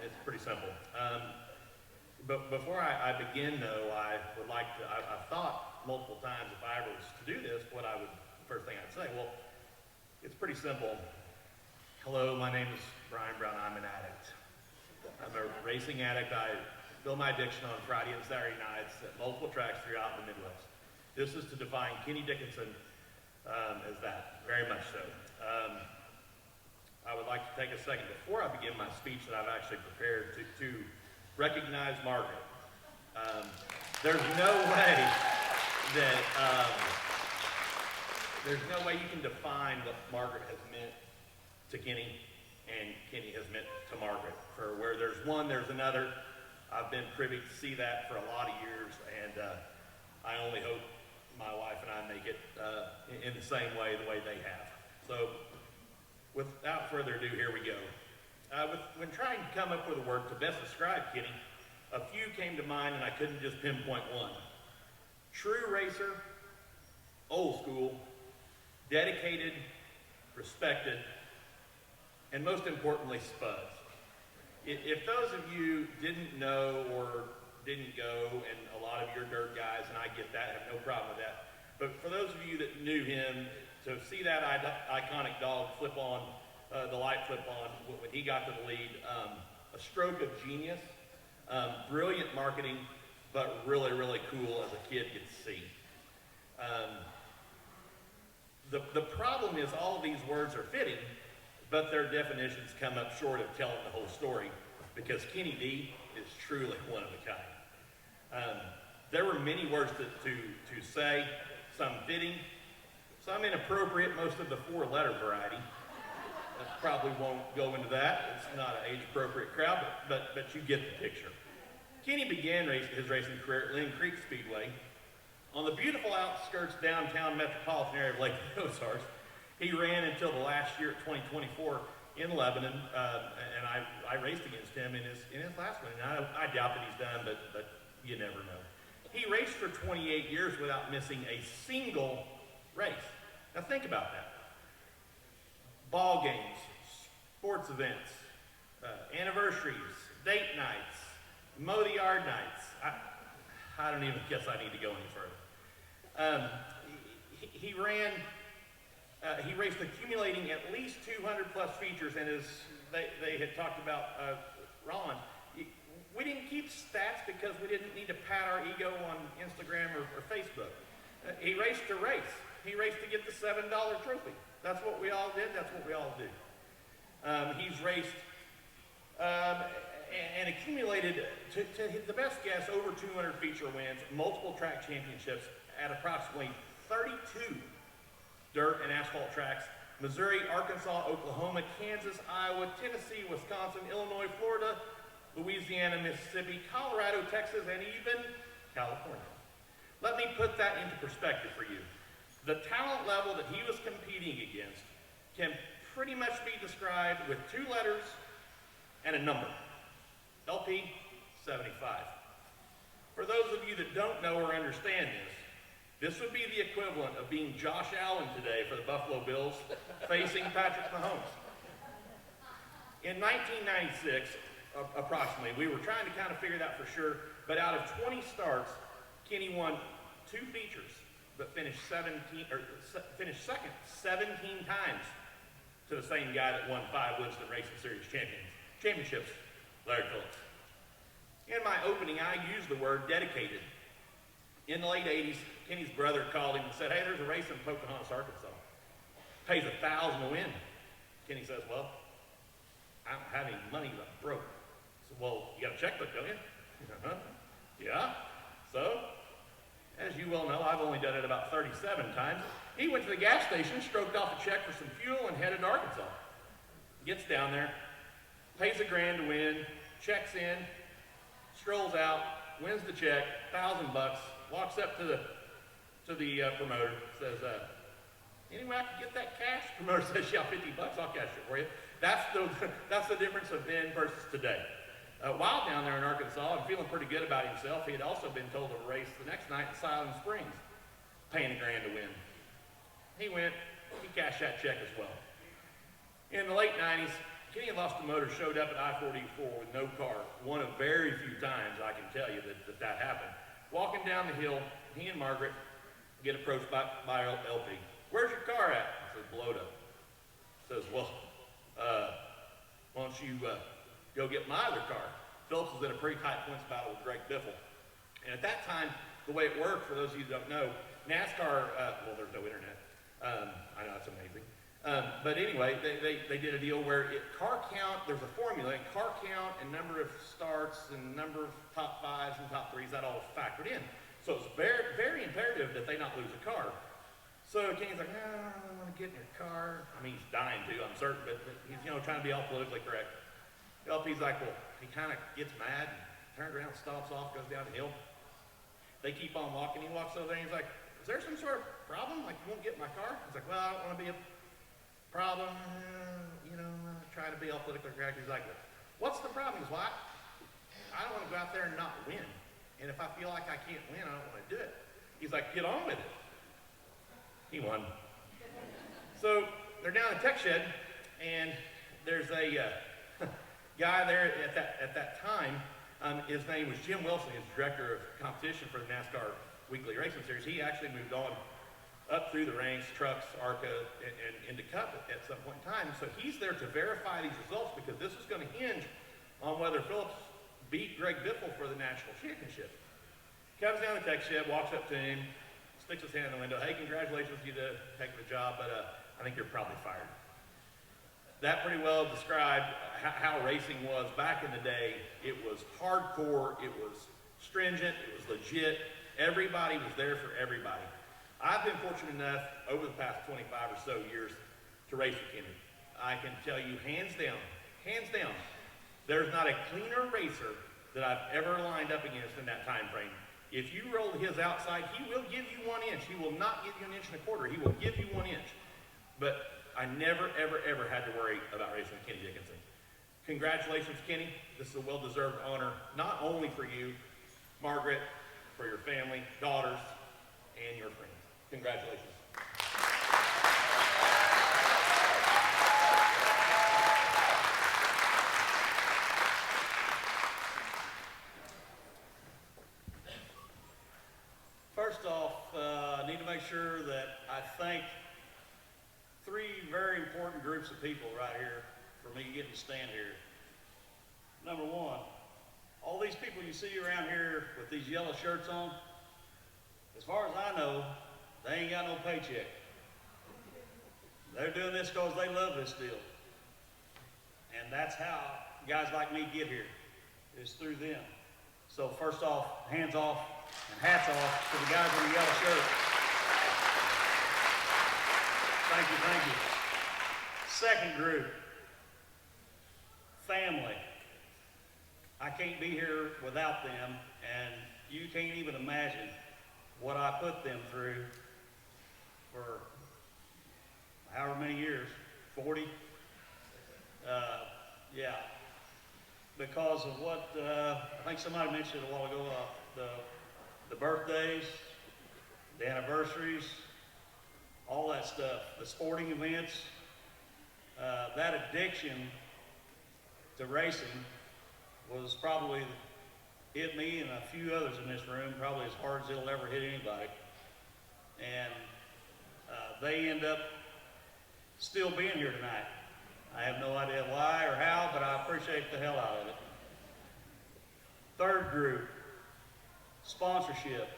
It's pretty simple. But before I begin, though, I would like to, I've thought multiple times if I ever was to do this, what I would, first thing I'd say, well, it's pretty simple. Hello, my name is Brian Brown. I'm an addict. I'm a racing addict. I fill my addiction on Friday and Saturday nights at multiple tracks throughout the Midwest. This is to define Kenny Dickinson as that, very much so. I would like to take a second before I begin my speech that I've actually prepared to recognize Margaret. There's no way that there's no way you can define what Margaret has meant to Kenny and Kenny has meant to Margaret. For where there's one, there's another. I've been privy to see that for a lot of years, and I only hope my wife and I make it in the same way, the way they have. So, without further ado, here we go. When trying to come up with a word to best describe Kenny, a few came to mind and I couldn't just pinpoint one. True racer, old school, dedicated, respected, and most importantly, spuds. If those of you didn't know or didn't go, and a lot of your dirt guys, and I get that, have no problem with that, but for those of you that knew him, to see that iconic dog flip on, the light flip on when he got to the lead, a stroke of genius, brilliant marketing, but really, really cool as a kid could see. The problem is all of these words are fitting, but their definitions come up short of telling the whole story, because Kenny D is truly one of a kind. There were many words to say, some fitting, some inappropriate, most of the four-letter variety. I probably won't go into that. It's not an age-appropriate crowd, but you get the picture. Kenny began his racing career at Lynn Creek Speedway. On the beautiful outskirts downtown metropolitan area of Lake Ozarks, he ran until the last year at 2024 in Lebanon, and I raced against him in his last one. And I doubt that he's done, but you never know. He raced for 28 years without missing a single race. Now think about that. Ball games, sports events, anniversaries, date nights, mow the yard nights. I don't even guess I need to go any further. He raced accumulating at least 200 plus features, and as they had talked about, Ron, we didn't keep stats because we didn't need to pat our ego on Instagram or Facebook. He raced to race. He raced to get the $7 trophy. That's what we all did. That's what we all do. He's raced and accumulated, to the best guess, over 200 feature wins, multiple track championships at approximately 32 dirt and asphalt tracks: Missouri, Arkansas, Oklahoma, Kansas, Iowa, Tennessee, Wisconsin, Illinois, Florida, Louisiana, Mississippi, Colorado, Texas, and even California. Let me put that into perspective for you. The talent level that he was competing against can pretty much be described with two letters and a number. LP 75. For those of you that don't know or understand this would be the equivalent of being Josh Allen today for the Buffalo Bills facing Patrick Mahomes. In 1996, approximately, we were trying to kind of figure that for sure, but out of 20 starts, Kenny won 2 features, but finished second 17 times to the same guy that won 5 Winston Racing Series championships, Larry Phillips. In my opening, I used the word dedicated. In the late 80s, Kenny's brother called him and said, "Hey, there's a race in Pocahontas, Arkansas. Pays $1,000 to win." Kenny says, "Well, I don't have any money, I'm broke." I said, "Well, you got a checkbook, don't you?" "Uh-huh." "Yeah? So?" As you well know, I've only done it about 37 times. He went to the gas station, stroked off a check for some fuel, and headed to Arkansas. Gets down there, pays $1,000 to win, checks in, strolls out, wins the check, $1,000, walks up to the promoter, says, "Any way I can get that cash?" The promoter says, "Yeah, $50, I'll cash it for you." That's the difference of then versus today. While down there in Arkansas and feeling pretty good about himself, he had also been told to race the next night in Siloam Springs, paying $1,000 to win. He went, he cashed that check as well. In the late 90s, Kenny lost the motor, showed up at I-44 with no car. One of very few times I can tell you that happened. Walking down the hill, he and Margaret get approached by LP. Where's your car at? I said, blowed up. Says, well, why don't you go get my other car? Phillips was in a pretty tight points battle with Greg Biffle. And at that time, the way it worked, for those of you who don't know, NASCAR, well, there's no internet. I know, it's amazing. But anyway, they did a deal where car count, there's a formula, and car count and number of starts and number of top fives and top threes, that all factored in. So it's very, very imperative that they not lose a car. So Kenny's like, no, I don't really want to get in your car. I mean, he's dying to, I'm certain, but he's, trying to be all politically correct. LP's like, well, he kind of gets mad and turns around, stomps off, goes down the hill. They keep on walking. He walks over there and he's like, is there some sort of problem? Like, you won't get in my car? He's like, well, I don't want to be a problem. Try to be all politically correct. He's like, what's the problem? He's like, I don't want to go out there and not win. And if I feel like I can't win, I don't want to do it. He's like, get on with it. He won. So they're down in the tech shed, and there's a guy there at that time. His name was Jim Wilson. He's director of competition for the NASCAR Weekly Racing Series. He actually moved on up through the ranks, trucks, ARCA, and into Cup at some point in time. So he's there to verify these results because this is going to hinge on whether Phillips beat Greg Biffle for the national championship. Comes down the tech shed, walks up to him, sticks his hand in the window. Hey, congratulations, you did a heck of a job, but I think you're probably fired. That pretty well described how racing was back in the day. It was hardcore, it was stringent, it was legit. Everybody was there for everybody. I've been fortunate enough over the past 25 or so years to race with Kenny. I can tell you hands down, there's not a cleaner racer that I've ever lined up against in that time frame. If you roll his outside, he will give you 1 inch. He will not give you 1.25 inches. He will give you 1 inch. But I never, ever, ever had to worry about racing with Kenny Dickinson. Congratulations, Kenny. This is a well-deserved honor, not only for you, Margaret, for your family, daughters, and your friends. Congratulations. First off, I need to make sure that I thank 3 very important groups of people right here for me getting to stand here. Number 1, all these people you see around here with these yellow shirts on, as far as I know, they ain't got no paycheck. They're doing this because they love this deal. And that's how guys like me get here, is through them. So first off, hands off and hats off to the guys in the yellow shirt. Thank you, thank you. Second group, family. I can't be here without them, and you can't even imagine what I put them through for however many years, 40? Yeah. Because of what, I think somebody mentioned a while ago, the birthdays, the anniversaries, all that stuff, the sporting events, that addiction to racing was probably hit me and a few others in this room probably as hard as it'll ever hit anybody. And they end up still being here tonight. I have no idea why or how, but I appreciate the hell out of it. Third group, sponsorship.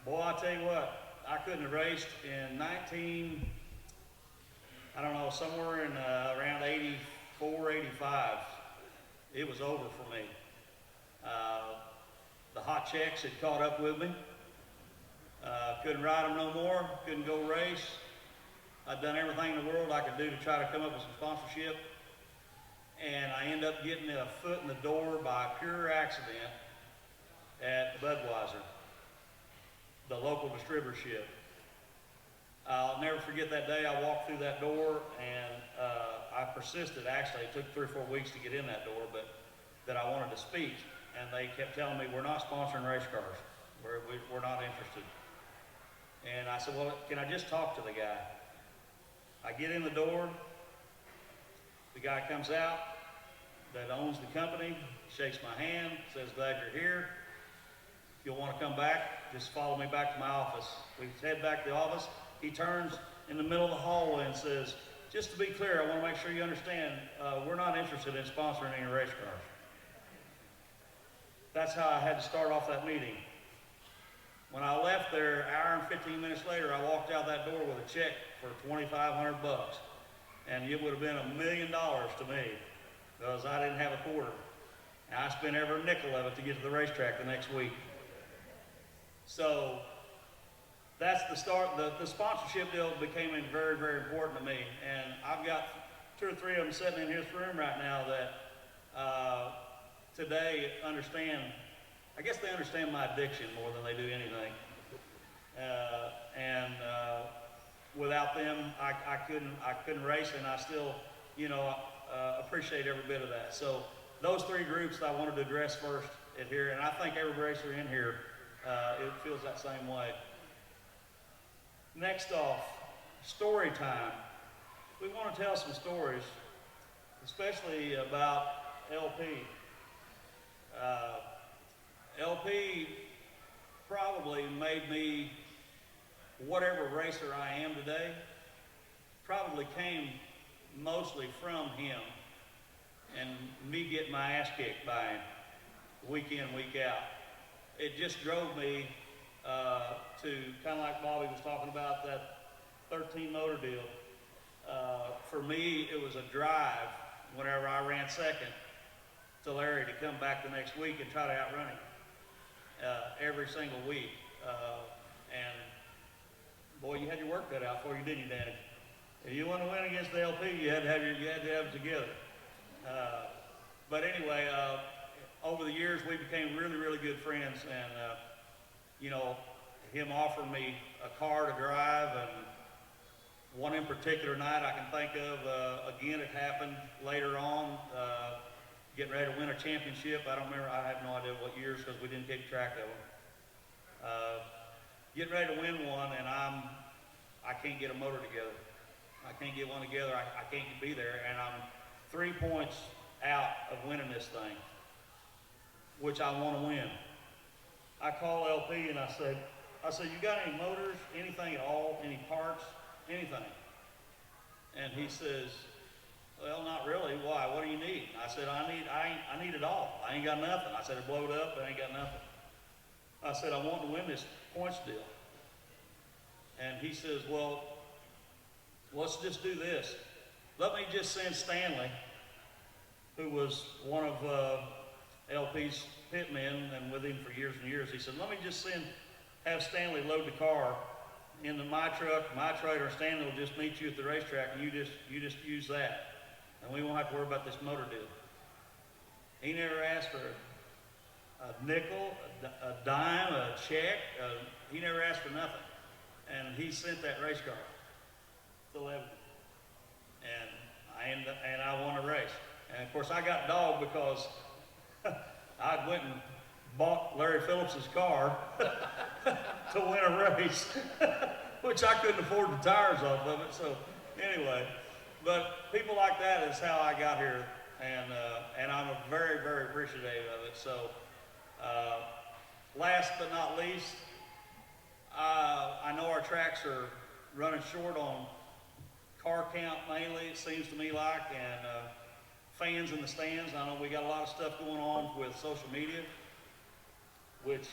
Boy, I tell you what, I couldn't have raced in somewhere in around 84, 85. It was over for me. The hot checks had caught up with me. Couldn't ride them no more, couldn't go race. I'd done everything in the world I could do to try to come up with some sponsorship. And I ended up getting a foot in the door by pure accident at Budweiser, the local distributorship. I'll never forget that day I walked through that door, and I persisted. Actually, it took 3 or 4 weeks to get in that door, but that I wanted to speak. And they kept telling me, we're not sponsoring race cars. We're not interested. And I said, well, can I just talk to the guy? I get in the door, The guy comes out that owns the company, shakes my hand, says, glad you're here. If you'll want to come back, just follow me back to my office. We head back to the office. He turns in the middle of the hallway and says, just to be clear, I want to make sure you understand, we're not interested in sponsoring any race cars. That's how I had to start off that meeting. When I left there, an hour and 15 minutes later, I walked out that door with a check for $2,500, and it would have been $1 million to me because I didn't have a quarter. And I spent every nickel of it to get to the racetrack the next week. So that's the start. The sponsorship deal became very, very important to me. And I've got 2 or 3 of them sitting in this room right now that today understand, I guess they understand my addiction more than they do anything. Without them, I couldn't race, and I still, appreciate every bit of that. So those 3 groups that I wanted to address first at here, and I think every racer in here, it feels that same way. Next off, story time. We want to tell some stories, especially about LP. LP probably made me whatever racer I am today. Probably came mostly from him and me getting my ass kicked by him week in, week out. It just drove me to, kind of like Bobby was talking about, that 13 motor deal. For me, it was a drive whenever I ran second to Larry to come back the next week and try to outrun him every single week. And boy, you had your work cut out for you, didn't you, Danny? If you want to win against the LP, you had to have it together. But anyway, over the years, we became really, really good friends, and him offering me a car to drive, and one in particular night I can think of, again, it happened later on, getting ready to win a championship. I don't remember, I have no idea what years because we didn't keep track of them. Getting ready to win one, and I can't get a motor together. I can't get one together, I can't be there, and I'm 3 points out of winning this thing, which I want to win. I call LP and I said, you got any motors, anything at all, any parts, anything? And he says, well, not really. Why? What do you need? I said, I need it all. I ain't got nothing. I said, I blow it up, I ain't got nothing. I said, I want to win this points deal. And he says, well, let's just do this. Let me just send Stanley, who was one of LP's pitmen and with him for years and years. He said, let me just have Stanley load the car into my truck, my trailer. Stanley will just meet you at the racetrack, and you just use that. And we won't have to worry about this motor deal. He never asked for a nickel, a dime, a check. He never asked for nothing. And he sent that race car to Lebanon. And I won a race. And of course I got dogged because I went and bought Larry Phillips's car to win a race, which I couldn't afford the tires off of it. So anyway, but people like that is how I got here, and I'm very, very appreciative of it. So last but not least, I know our tracks are running short on car count mainly, it seems to me like, and fans in the stands. I know we got a lot of stuff going on with social media, which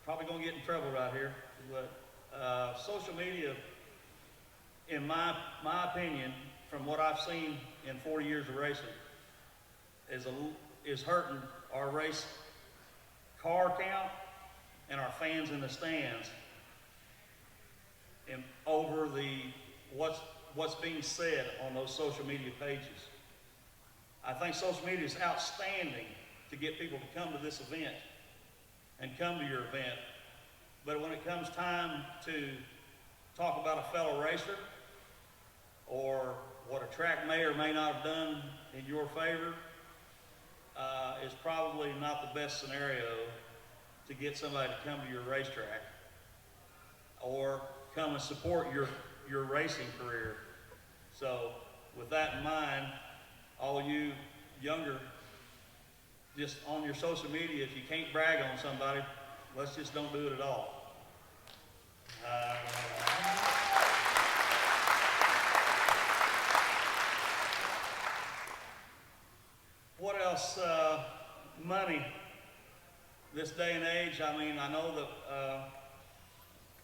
probably gonna get in trouble right here, but social media, in my opinion, from what I've seen in 40 years of racing, is hurting our race car count and our fans in the stands over what's being said on those social media pages. I think social media is outstanding to get people to come to this event and come to your event. But when it comes time to talk about a fellow racer or what a track may or may not have done in your favor, is probably not the best scenario to get somebody to come to your racetrack or come and support your racing career. So with that in mind, all you younger, just on your social media, if you can't brag on somebody, let's just don't do it at all. What else? Money. This day and age, I mean, I know that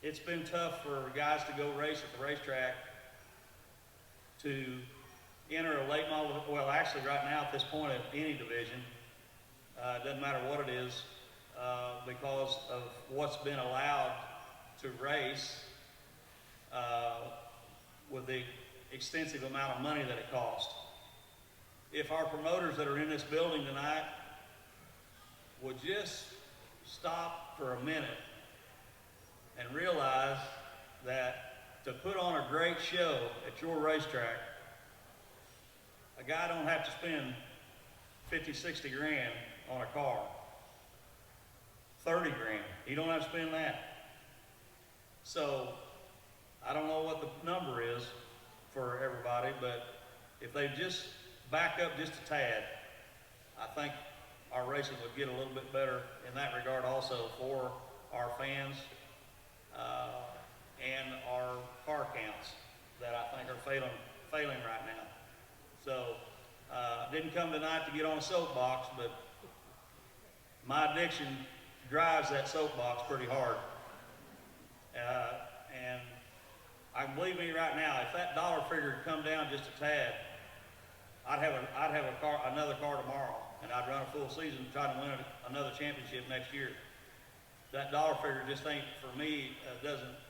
it's been tough for guys to go race at the racetrack to enter a late model, well, actually right now at this point at any division, it doesn't matter what it is, because of what's been allowed to race with the extensive amount of money that it costs. If our promoters that are in this building tonight would just stop for a minute and realize that to put on a great show at your racetrack, a guy don't have to spend 50, 60 grand on a car. 30 grand, he don't have to spend that. So, I don't know what the number is for everybody, but if they just back up just a tad, I think our racing would get a little bit better in that regard also for our fans and our car counts that I think are failing right now. So, didn't come tonight to get on a soapbox, but my addiction drives that soapbox pretty hard. And believe me right now, if that dollar figure had come down just a tad, I'd have another car tomorrow, and I'd run a full season trying to win another championship next year. That dollar figure just ain't, for me,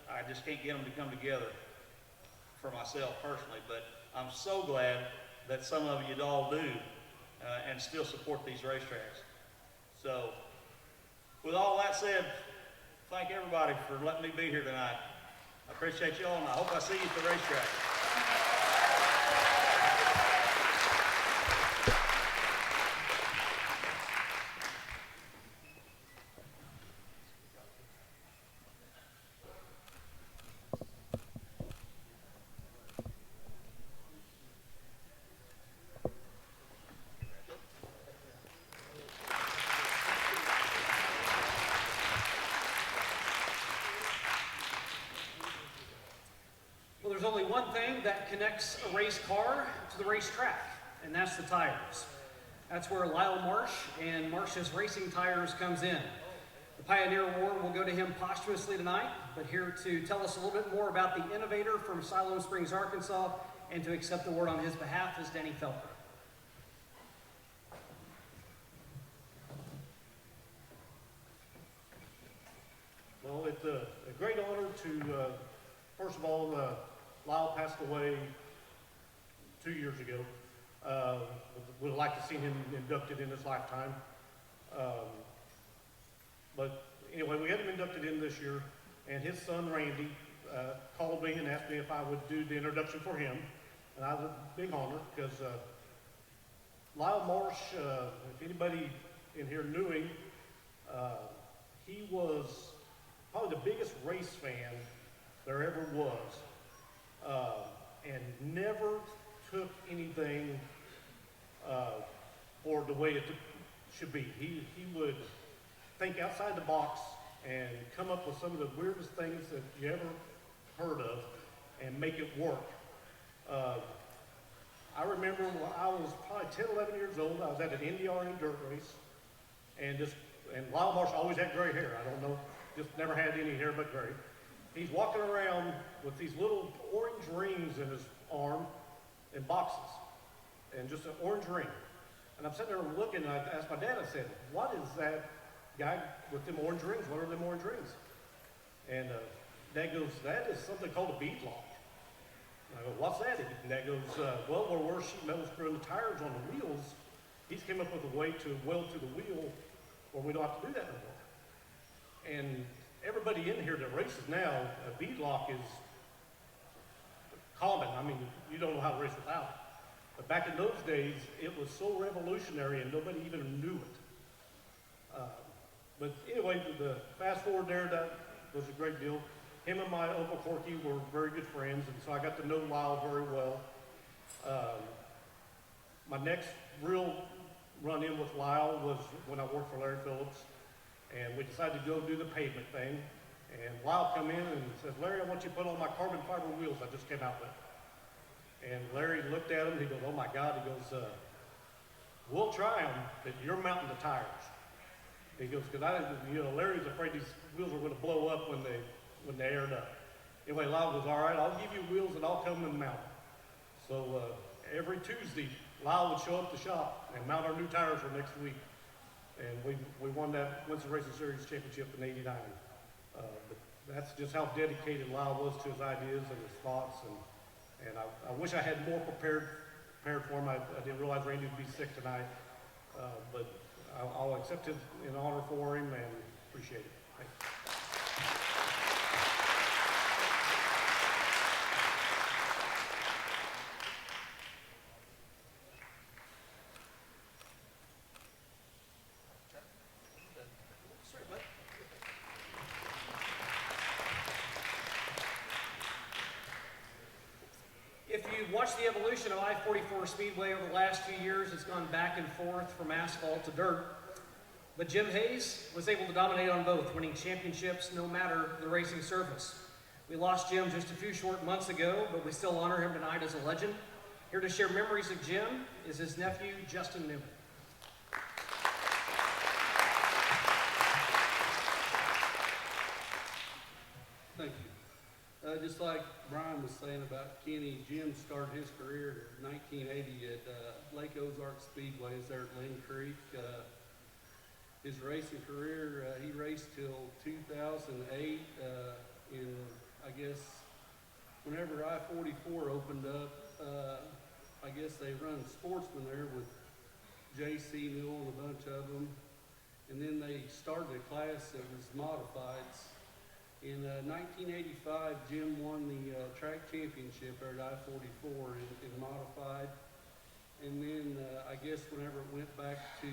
I just can't get them to come together for myself personally, but I'm so glad that some of you all do and still support these racetracks. So, with all that said, thank everybody for letting me be here tonight. I appreciate you all, and I hope I see you at the racetrack. Well, there's only one thing that connects a race car to the racetrack, and that's the tires. That's where Lyle Marsh and Marsh's Racing Tires comes in. The Pioneer Award will go to him posthumously tonight, but here to tell us a little bit more about the innovator from Siloam Springs, Arkansas, and to accept the award on his behalf is Denny Felker. Well, it's a great honor to, first of all, Lyle passed away 2 years ago. Would have liked to see him inducted in his lifetime. But anyway, we had him inducted in this year, and his son Randy called me and asked me if I would do the introduction for him. And I was a big honor because Lyle Marsh, if anybody in here knew him, he was probably the biggest race fan there ever was, and never took anything for the way it should be. He would think outside the box and come up with some of the weirdest things that you ever heard of and make it work. I remember when I was probably 10, 11 years old, I was at an NDRA dirt race, and Lyle Marsh always had gray hair. I don't know, just never had any hair but gray. He's walking around with these little orange rings in his arm in boxes, and just an orange ring. And I'm sitting there looking, and I asked my dad, I said, what is that guy with them orange rings? What are them orange rings? And Dad goes, that is something called a bead lock. And I go, what's that? And Dad goes, well, where we're sheet metal screwing the tires on the wheels, he's came up with a way to weld to the wheel where we don't have to do that no more. And everybody in here that races now, a bead lock is common. I mean, you don't know how to race without it. But back in those days, it was so revolutionary and nobody even knew it. But anyway, the fast forward there, that was a great deal. Him and my Uncle Corky were very good friends, and so I got to know Lyle very well. My next real run-in with Lyle was when I worked for Larry Phillips, and we decided to go do the pavement thing. And Lyle come in and said, Larry, I want you to put on my carbon fiber wheels I just came out with. And Larry looked at him, he goes, oh my God, he goes, we'll try them, but you're mounting the tires. He goes, Larry's afraid these wheels are gonna blow up when they aired up. Anyway, Lyle goes, all right, I'll give you wheels and I'll come and mount them. So every Tuesday, Lyle would show up to the shop and mount our new tires for next week. And we won that Winston Racing Series championship in '89. But that's just how dedicated Lyle was to his ideas and his thoughts. And I wish I had more prepared for him. I didn't realize Randy would be sick tonight. But I'll accept it in honor for him and appreciate it. Thank you. If you watch the evolution of I-44 Speedway over the last few years, it's gone back and forth from asphalt to dirt. But Jim Hayes was able to dominate on both, winning championships no matter the racing surface. We lost Jim just a few short months ago, but we still honor him tonight as a legend. Here to share memories of Jim is his nephew, Justin Newman. Thank you. Just like Brian was saying about Kenny, Jim started his career in 1980 at Lake Ozark Speedway, there at Lynn Creek. His racing career, he raced till 2008. I guess, whenever I-44 opened up, I guess they run Sportsman there with J.C. Newell and a bunch of them. And then they started a class that was modifieds. In 1985, Jim won the track championship there at I-44 in modified. And then I guess whenever it went back to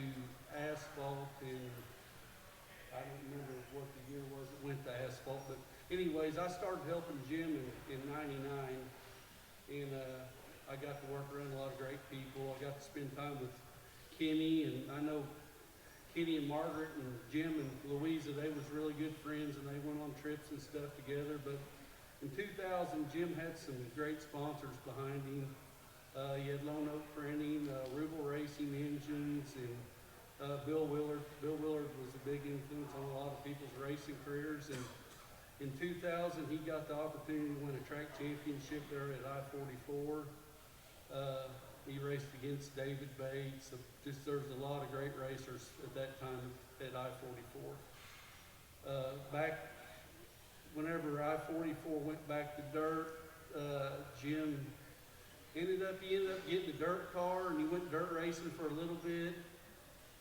asphalt I don't remember what the year was it went to asphalt, but anyways, I started helping Jim in '99, and I got to work around a lot of great people. I got to spend time with Kenny, and I know Kenny and Margaret and Jim and Louisa, they was really good friends, and they went on trips and stuff together. But in 2000, Jim had some great sponsors behind him. He had Lone Oak Printing, Rubel Racing Engines, and Bill Willard. Bill Willard was a big influence on a lot of people's racing careers. And in 2000, he got the opportunity to win a track championship there at I-44. He raced against David Bates. There was a lot of great racers at that time at I-44. Back whenever I-44 went back to dirt, Jim ended up getting a dirt car, and he went dirt racing for a little bit.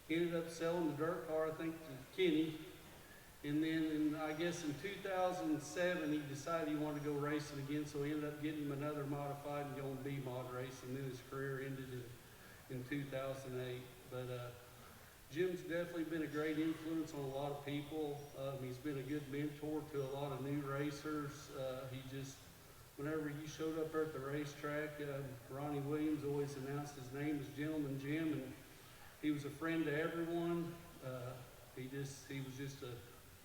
He ended up selling the dirt car, I think, to Kenny. And then, I guess in 2007, he decided he wanted to go racing again, so he ended up getting him another modified and going B-mod racing. Then his career ended in 2008. But Jim's definitely been a great influence on a lot of people. He's been a good mentor to a lot of new racers. Whenever he showed up there at the racetrack, Ronnie Williams always announced his name as Gentleman Jim, and he was a friend to everyone. He was just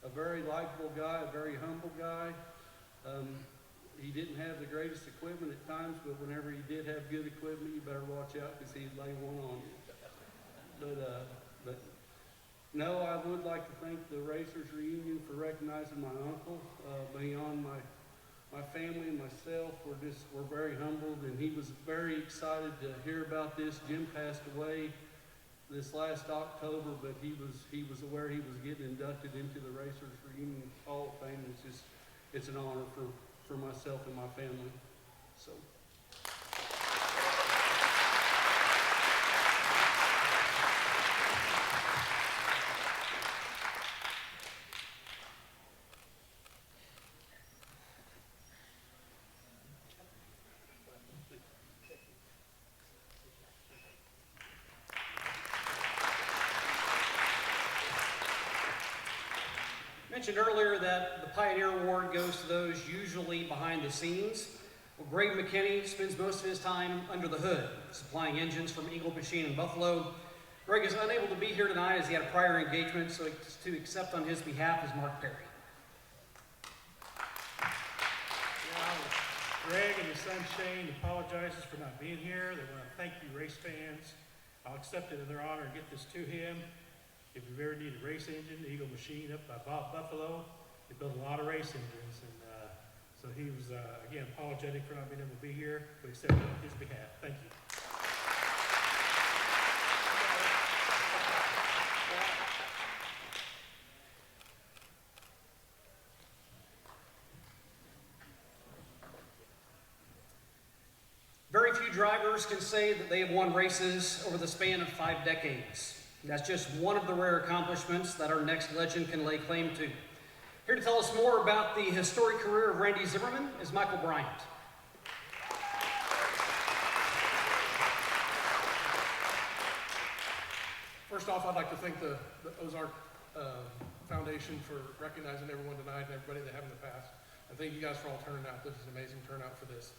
a very likable guy, a very humble guy. He didn't have the greatest equipment at times, but whenever he did have good equipment, you better watch out because he'd lay one on you. But no, I would like to thank the Racers Reunion for recognizing my uncle. Beyond my family and myself, we're very humbled, and he was very excited to hear about this. Jim passed away this last October, but he was aware he was getting inducted into the Racers Reunion Hall of Fame. It's an honor for myself and my family. So. Mentioned earlier that the Pioneer Award goes to those usually behind the scenes. Well, Greg McKinney spends most of his time under the hood, supplying engines from Eagle Machine in Buffalo. Greg is unable to be here tonight as he had a prior engagement, so to accept on his behalf is Mark Perry. Greg and his son Shane apologizes for not being here. They want to thank you, race fans. I'll accept it in their honor and get this to him. If you've ever needed a race engine, Eagle Machine up by Bob Buffalo, they build a lot of race engines. And so he was, again, apologetic for not being able to be here, but accept it on his behalf. Thank you. Very few drivers can say that they have won races over the span of 5 decades. That's just one of the rare accomplishments that our next legend can lay claim to. Here to tell us more about the historic career of Randy Zimmerman is Michael Bryant. First off, I'd like to thank the Ozark Foundation for recognizing everyone tonight and everybody they have in the past. And thank you guys for all turning out. This is an amazing turnout for this.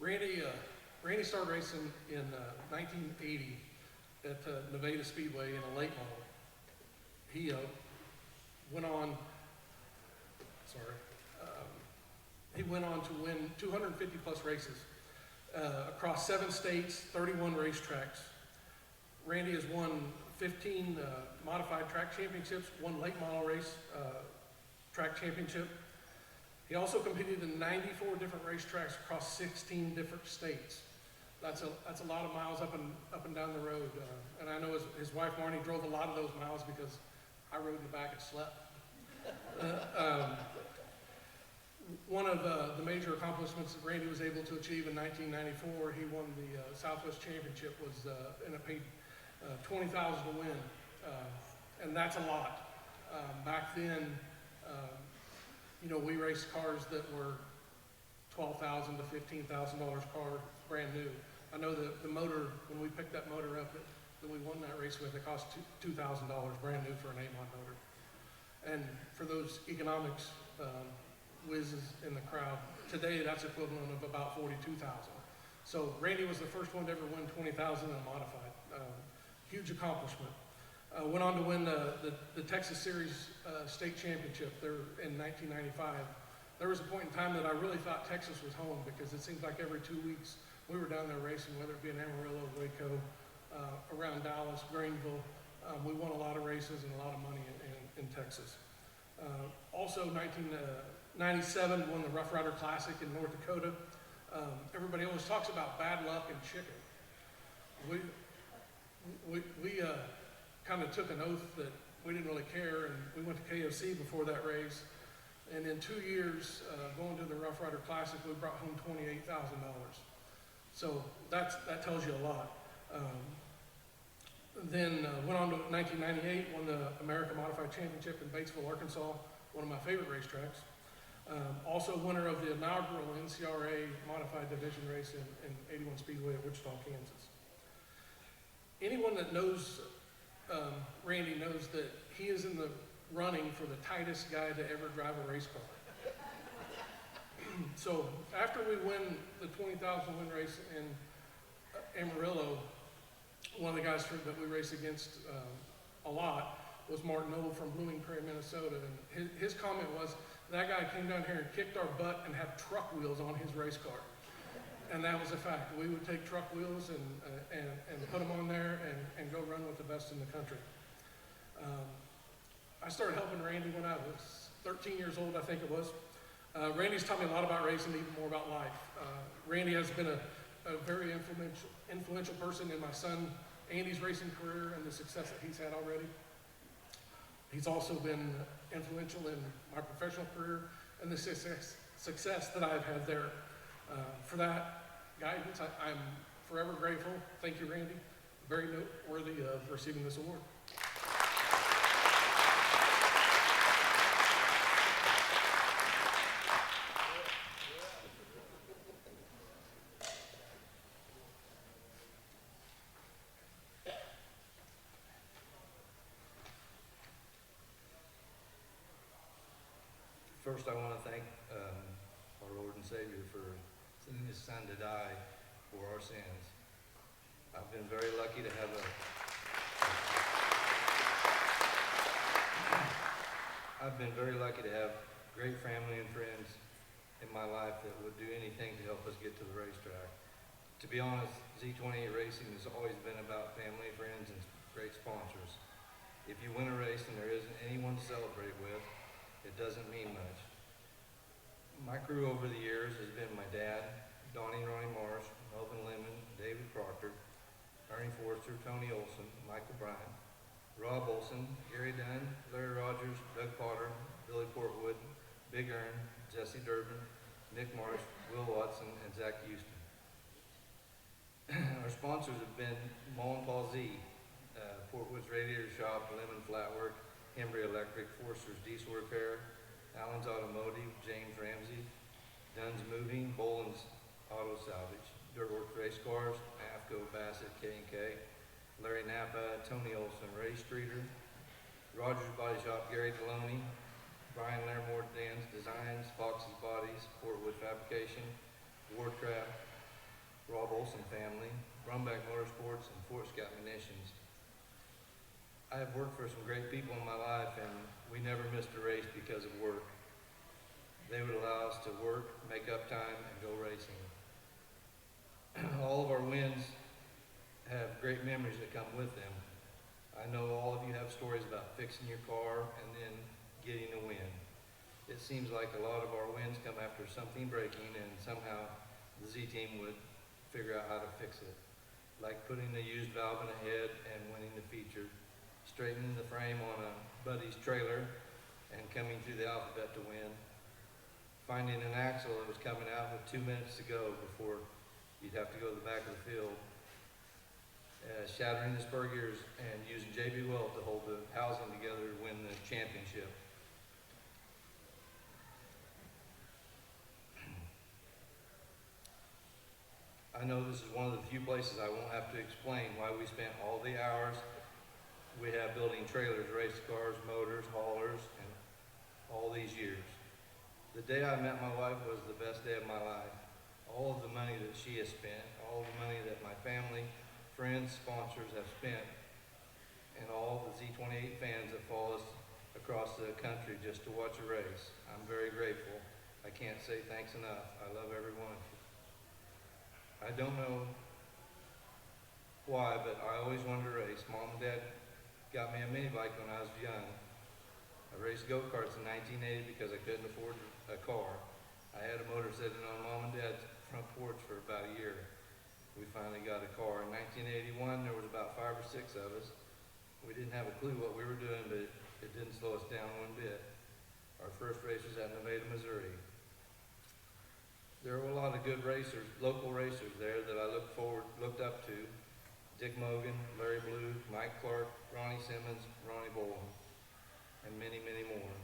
Randy started racing in 1980 at Nevada Speedway in a late model. He went on to win 250 plus races across 7 states, 31 racetracks. Randy has won 15 modified track championships, 1 late model race track championship. He also competed in 94 different racetracks across 16 different states. That's a lot of miles up and down the road. And I know his wife Marnie drove a lot of those miles because I rode in the back and slept. One of the major accomplishments that Randy was able to achieve in 1994, he won the Southwest Championship, and it paid $20,000 to win, and that's a lot. Back then, we raced cars that were $12,000 to $15,000 car, brand new. I know that the motor, when we picked that motor up that we won that race with, it cost $2,000 brand new for an Amon motor. And for those economics whizzes in the crowd, today that's equivalent of about $42,000. So Randy was the first one to ever win $20,000 in a modified. Huge accomplishment. Went on to win the Texas Series state championship there in 1995. There was a point in time that I really thought Texas was home because it seems like every 2 weeks we were down there racing, whether it be in Amarillo, Waco, around Dallas, Greenville. We won a lot of races and a lot of money in Texas. Also, 1997 won the Rough Rider Classic in North Dakota. Everybody always talks about bad luck and chicken. We kind of took an oath that we didn't really care, and we went to KFC before that race. And in 2 years, going to the Rough Rider Classic, we brought home $28,000. So that tells you a lot. Then went on to 1998, won the America Modified Championship in Batesville, Arkansas, one of my favorite racetracks. Also winner of the inaugural NCRA Modified Division race in 81 Speedway at Wichita, Kansas. Anyone that knows Randy knows that he is in the running for the tightest guy to ever drive a race car. So after we win the 20,000 win race in Amarillo, one of the guys that we raced against a lot was Mark Noble from Blooming Prairie, Minnesota. And his comment was, that guy came down here and kicked our butt and had truck wheels on his race car. And that was a fact. We would take truck wheels and put them on there and go run with the best in the country. I started helping Randy when I was 13 years old, I think it was. Randy's taught me a lot about racing, even more about life. Randy has been a very influential person in my son Andy's racing career and the success that he's had already. He's also been influential in my professional career and the success that I've had there. For that guidance, I'm forever grateful. Thank you, Randy. Very noteworthy of receiving this award. First, I want to thank our Lord and Savior for sending his son to die for our sins. I've been very lucky to have great family and friends in my life that would do anything to help us get to the racetrack. To be honest, Z28 Racing has always been about family, friends, and great sponsors. If you win a race and there isn't anyone to celebrate with, it doesn't mean much. My crew over the years has been my dad, Donnie and Ronnie Marsh, Melvin Lemon, David Proctor, Ernie Forster, Tony Olson, Michael Bryant, Rob Olson, Gary Dunn, Larry Rogers, Doug Potter, Billy Portwood, Big Ern, Jesse Durbin, Nick Marsh, Will Watson, and Zach Houston. Our sponsors have been Mo and Paul Z, Portwood's Radiator Shop, Lemon Flatwork, Hembry Electric, Forster's Diesel Repair, Allen's Automotive, James Ramsey, Dunn's Moving, Boland's Auto Salvage, Dirtworks Race Cars, AFCO, Bassett, K&K, Larry Napa, Tony Olson, Ray Streeter, Rogers Body Shop, Gary Deloney, Brian Larimore, Dan's Designs, Fox's Bodies, Portwood Fabrication, Wardcraft, Rob Olson Family, Brumback Motorsports, and Fort Scott Munitions. I have worked for some great people in my life, and we never missed a race because of work. They would allow us to work, make up time, and go racing. All of our wins have great memories that come with them. I know all of you have stories about fixing your car and then getting a win. It seems like a lot of our wins come after something breaking, and somehow the Z team would figure out how to fix it. Like putting a used valve in a head and winning the feature, straightening the frame on a buddy's trailer and coming through the alphabet to win, finding an axle that was coming out with 2 minutes to go before you'd have to go to the back of the field, shattering the spur gears and using JB Weld to hold the housing together to win the championship. I know this is one of the few places I won't have to explain why we spent all the hours we have building trailers, race cars, motors, haulers, and all these years. The day I met my wife was the best day of my life. All of the money that she has spent, all the money that my family, friends, sponsors have spent, and all the Z28 fans that follow us across the country just to watch a race. I'm very grateful. I can't say thanks enough. I love every one of you. I don't know why, but I always wanted to race. Mom and Dad got me a mini bike when I was young. I raced go-karts in 1980 because I couldn't afford a car. I had a motor sitting on Mom and Dad's front porch for about a year. We finally got a car. In 1981, there was about 5 or 6 of us. We didn't have a clue what we were doing, but it didn't slow us down one bit. Our first race was at Nevada, Missouri. There were a lot of good racers, local racers there that I looked up to. Dick Mogan, Larry Blue, Mike Clark, Ronnie Simmons, Ronnie Boland, and many, many more.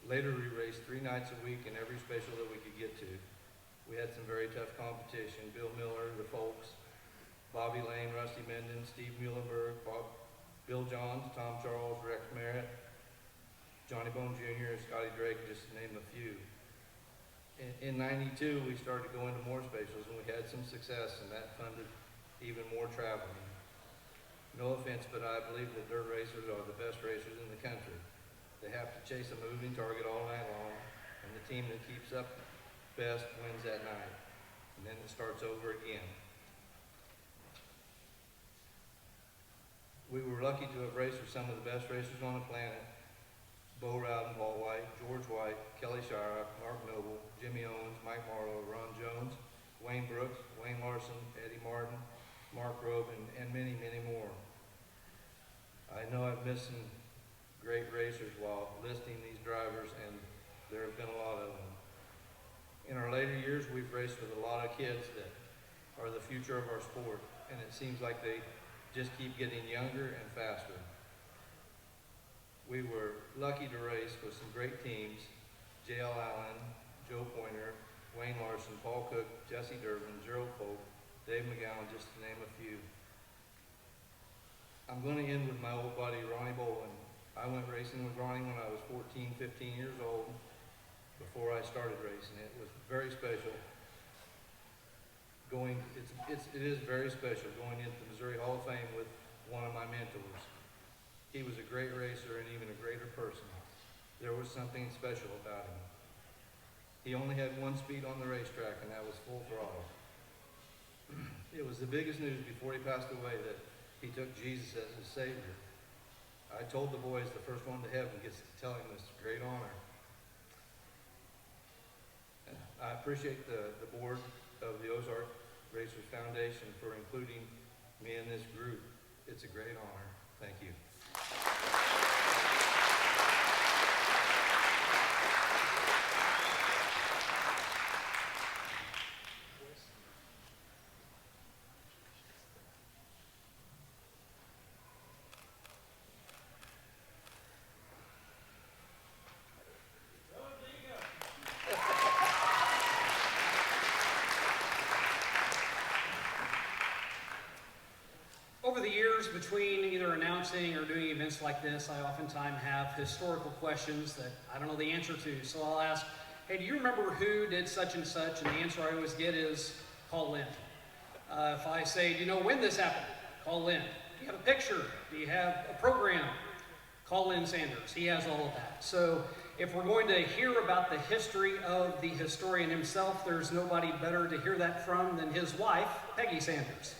Later, we raced 3 nights a week in every special that we could get to. We had some very tough competition. Bill Miller, the Folks, Bobby Lane, Rusty Menden, Steve Muhlenberg, Bill Johns, Tom Charles, Rex Merritt, Johnny Bone Jr., Scotty Drake, just to name a few. In 92, we started going to more specials, and we had some success, and that funded even more traveling. No offense, but I believe that dirt racers are the best racers in the country. They have to chase a moving target all night long, and the team that keeps up best wins that night, and then it starts over again. We were lucky to have raced with some of the best racers on the planet: Bo Rowden, Paul White, George White, Kelly Shyrock, Mark Noble, Jimmy Owens, Mike Marlowe, Ron Jones, Wayne Brooks, Wayne Larson, Eddie Martin, Mark Robe, and many, many more. I know I've missed some great racers while listing these drivers, and there have been a lot of them. In our later years, we've raced with a lot of kids that are the future of our sport, and it seems like they just keep getting younger and faster. We were lucky to race with some great teams: J.L. Allen, Joe Pointer, Wayne Larson, Paul Cook, Jesse Durbin, Gerald Polk, Dave McGowan, just to name a few. I'm going to end with my old buddy, Ronnie Boland. I went racing with Ronnie when I was 14, 15 years old, before I started racing. It was very special. it is very special going into the Missouri Hall of Fame with one of my mentors. He was a great racer and even a greater person. There was something special about him. He only had one speed on the racetrack, and that was full throttle. It was the biggest news before he passed away that he took Jesus as his Savior. I told the boys the first one to heaven gets to tell him this great honor. I appreciate the board of the Ozark Racers Foundation for including me in this group. It's a great honor. Thank you. Over the years, between either announcing or doing events like this, I oftentimes have historical questions that I don't know the answer to. So I'll ask, hey, do you remember who did such and such? And the answer I always get is, call Lynn. If I say, do you know when this happened? Call Lynn. Do you have a picture? Do you have a program? Call Lynn Sanders. He has all of that. So if we're going to hear about the history of the historian himself, there's nobody better to hear that from than his wife, Peggy Sanders.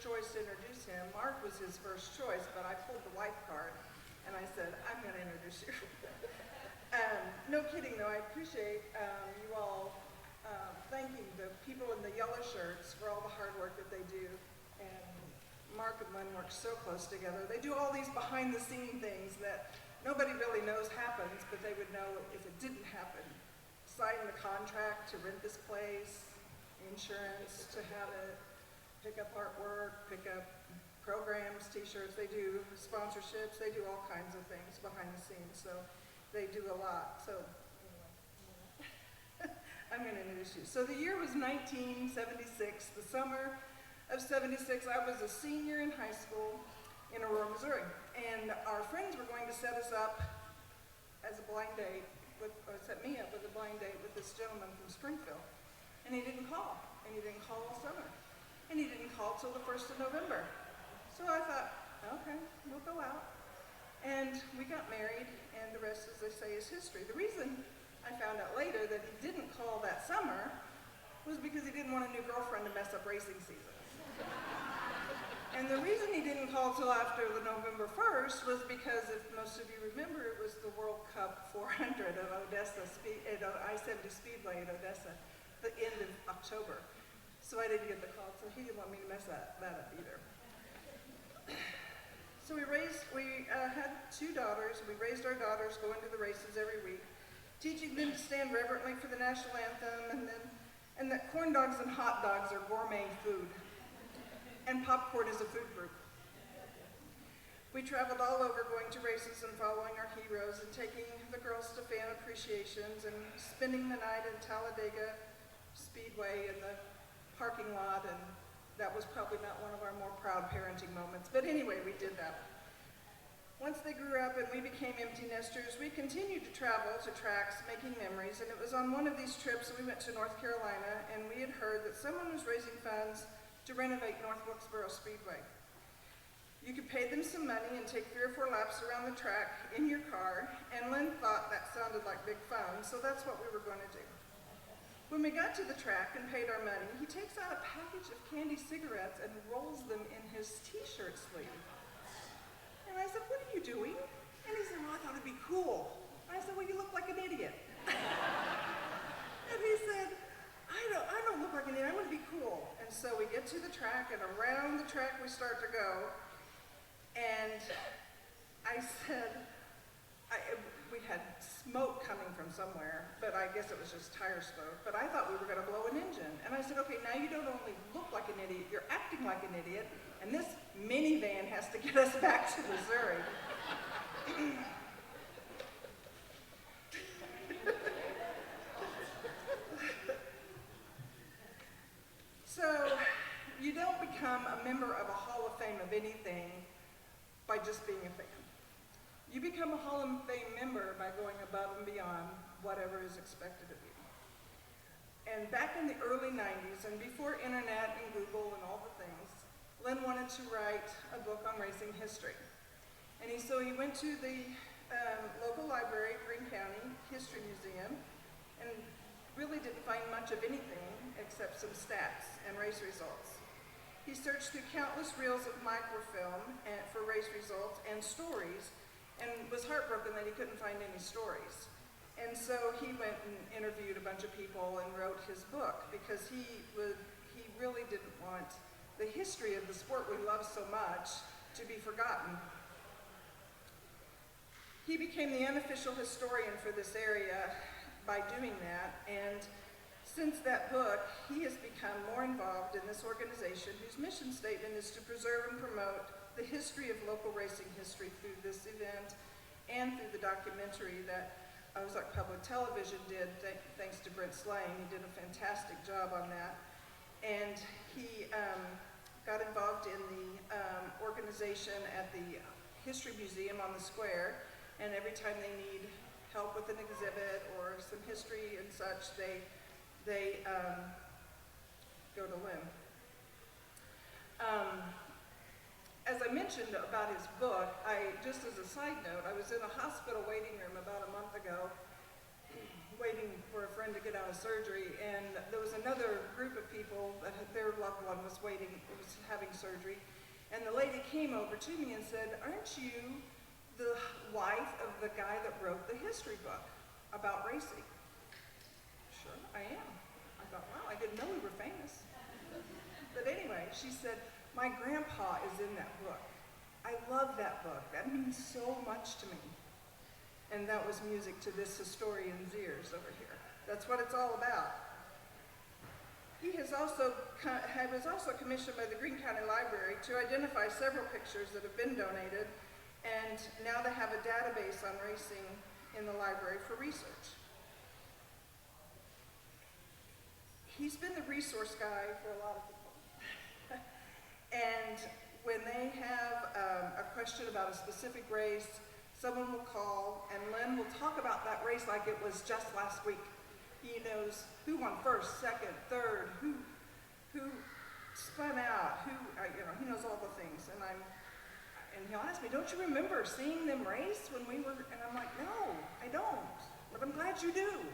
Choice to introduce him. Mark was his first choice, but I pulled the wife card and I said, I'm going to introduce you. No kidding though, I appreciate you all thanking the people in the yellow shirts for all the hard work that they do. And Mark and Lynn work so close together. They do all these behind the scene things that nobody really knows happens, but they would know if it didn't happen. Sign the contract to rent this place, insurance to have it, pick up artwork, pick up programs, t-shirts, they do sponsorships, they do all kinds of things behind the scenes, so they do a lot. So anyway, I'm going to introduce you. So the year was 1976, the summer of 76. I was a senior in high school in Aurora, Missouri, and our friends were going to set us up as a blind date, or set me up with a blind date with this gentleman from Springfield, and he didn't call, and he didn't call all summer. And he didn't call till the 1st of November. So I thought, okay, we'll go out. And we got married, and the rest, as they say, is history. The reason I found out later that he didn't call that summer was because he didn't want a new girlfriend to mess up racing season. And the reason he didn't call till after the November 1st was because, if most of you remember, it was the World Cup 400 at Odessa, at I-70 Speedway at Odessa, the end of October. So I didn't get the call, so he didn't want me to mess that up either. So we had 2 daughters. We raised our daughters going to the races every week, teaching them to stand reverently for the national anthem, and that corn dogs and hot dogs are gourmet food, and popcorn is a food group. We traveled all over going to races and following our heroes and taking the girls to fan appreciations and spending the night in Talladega Speedway in the parking lot, and that was probably not one of our more proud parenting moments. But anyway, we did that. Once they grew up and we became empty nesters, we continued to travel to tracks, making memories, and it was on one of these trips we went to North Carolina, and we had heard that someone was raising funds to renovate North Wilkesboro Speedway. You could pay them some money and take 3 or 4 laps around the track in your car, and Lynn thought that sounded like big fun, so that's what we were going to do. When we got to the track and paid our money, he takes out a package of candy cigarettes and rolls them in his t-shirt sleeve. And I said, what are you doing? And he said, well, I thought it'd be cool. And I said, well, you look like an idiot. And he said, I don't look like an idiot, I want to be cool. And so we get to the track, and around the track we start to go. And I said, we had smoke coming from somewhere, but I guess it was just tire smoke. But I thought we were going to blow an engine. And I said, okay, now you don't only look like an idiot, you're acting like an idiot, and this minivan has to get us back to Missouri. So you don't become a You become a Hall of Fame member by going above and beyond whatever is expected of you. And back in the early 90s, and before internet and Google and all the things, Lynn wanted to write a book on racing history. And so he went to the local library, Greene County History Museum, and really didn't find much of anything except some stats and race results. He searched through countless reels of microfilm for race results and stories, and was heartbroken that he couldn't find any stories. And so he went and interviewed a bunch of people and wrote his book, because he really didn't want the history of the sport we love so much to be forgotten. He became the unofficial historian for this area by doing that, and since that book, he has become more involved in this organization whose mission statement is to preserve and promote the history of local racing history through this event and through the documentary that Ozark Public Television did, thanks to Brent Slane. He did a fantastic job on that. And he got involved in the organization at the History Museum on the Square, and every time they need help with an exhibit or some history and such, they go to Lynn. As I mentioned about his book, just as a side note, I was in a hospital waiting room about a month ago, waiting for a friend to get out of surgery, and there was another group of people that their loved one was having surgery, and the lady came over to me and said, "Aren't you the wife of the guy that wrote the history book about racing?" "Sure, I am." I thought, wow, I didn't know we were famous. But anyway, she said, "My grandpa is in that book. I love that book. That means so much to me." And that was music to this historian's ears over here. That's what it's all about. He was also commissioned by the Greene County Library to identify several pictures that have been donated, and now they have a database on racing in the library for research. He's been the resource guy for a lot of people. And when they have a question about a specific race, someone will call, and Lynn will talk about that race like it was just last week. He knows who won first, second, third, who spun out, he knows all the things. And he'll ask me, "Don't you remember seeing them race when we were," and I'm like, "No, I don't, but I'm glad you do."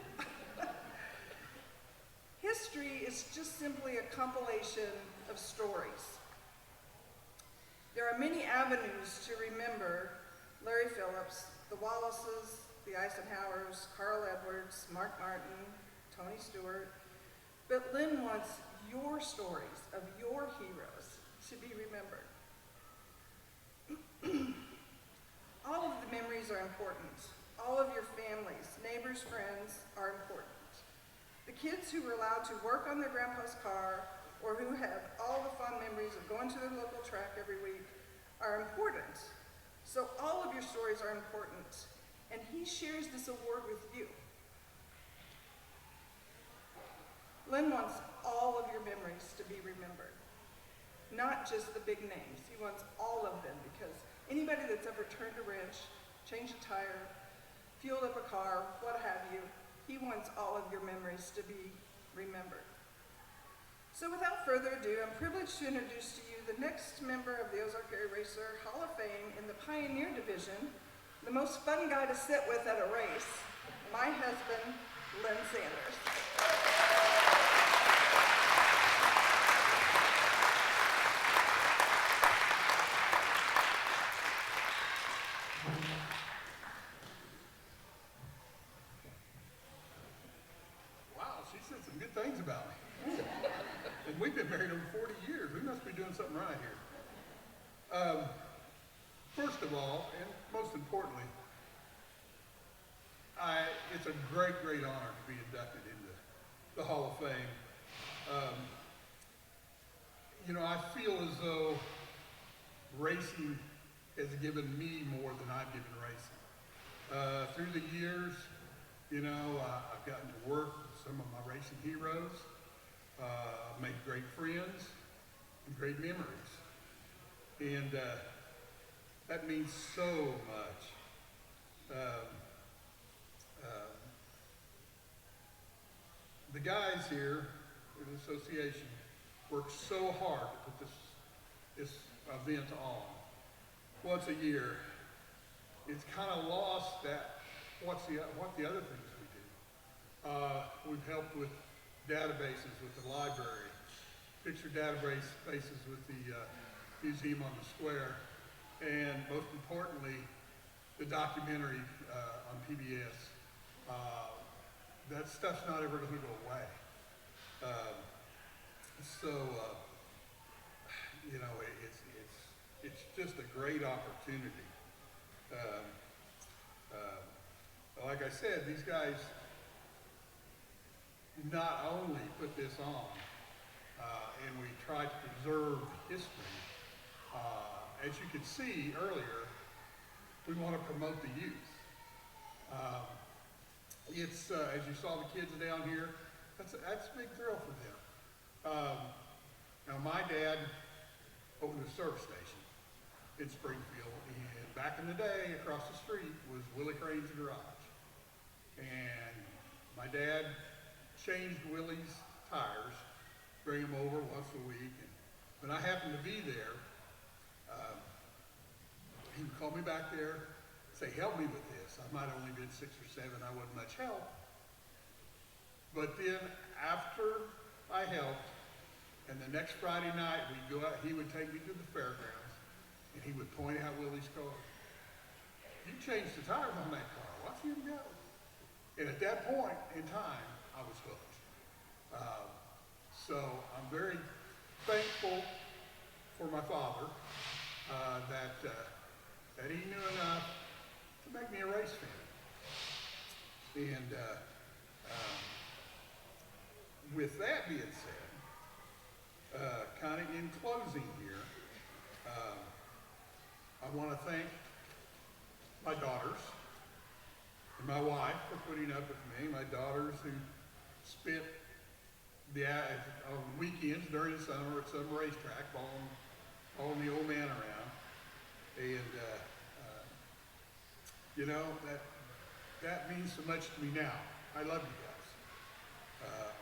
History is just simply a compilation of stories. There are many avenues to remember Larry Phillips, the Wallaces, the Eisenhowers, Carl Edwards, Mark Martin, Tony Stewart, but Lynn wants your stories of your heroes to be remembered. All of the memories are important. All of your families, neighbors, friends are important. The kids who were allowed to work on their grandpa's car, or who have all the fond memories of going to their local track every week, are important. So all of your stories are important, and he shares this award with you. Lynn wants all of your memories to be remembered, not just the big names. He wants all of them, because anybody that's ever turned a wrench, changed a tire, fueled up a car, what have you, he wants all of your memories to be remembered. So without further ado, I'm privileged to introduce to you the next member of the Ozark Area Racer Hall of Fame in the Pioneer Division, the most fun guy to sit with at a race, my husband, Lynn Sanders. Things about me. And we've been married over 40 years. We must be doing something right here. First of all, and most importantly, it's a great, great honor to be inducted into the Hall of Fame. I feel as though racing has given me more than I've given racing. Through the years, I've gotten to work with some of my racing heroes, made great friends and great memories. And that means so much The guys here in the association work so hard to put this event on once a year. It's kind of lost that what the other things we do. We've helped with databases with the library, picture databases with the museum on the square, and most importantly, the documentary on PBS. That stuff's not ever going to go away. You know, it's just a great opportunity. Like I said, these guys not only put this on, and we try to preserve history. As you could see earlier, we want to promote the youth. It's as you saw the kids down here, that's a big thrill for them. Now my dad opened a service station in Springfield, and back in the day, across the street was Willie Crane's garage. And my dad changed Willie's tires, bring him over once a week. And when I happened to be there, he would call me back there, say, help me with this. I might have only been 6 or 7, I wasn't much help. But then after I helped, and the next Friday night we'd go out, he would take me to the fairgrounds, and he would point out Willie's car. You changed the tires on that car, watch him go. And at that point in time, I was hooked. So I'm very thankful for my father that he knew enough to make me a race fan. And with that being said, kind of in closing here, I want to thank my daughters and my wife for putting up with me. My daughters who spent on weekends during the summer at some racetrack, following the old man around. And you know, that means so much to me now. I love you guys.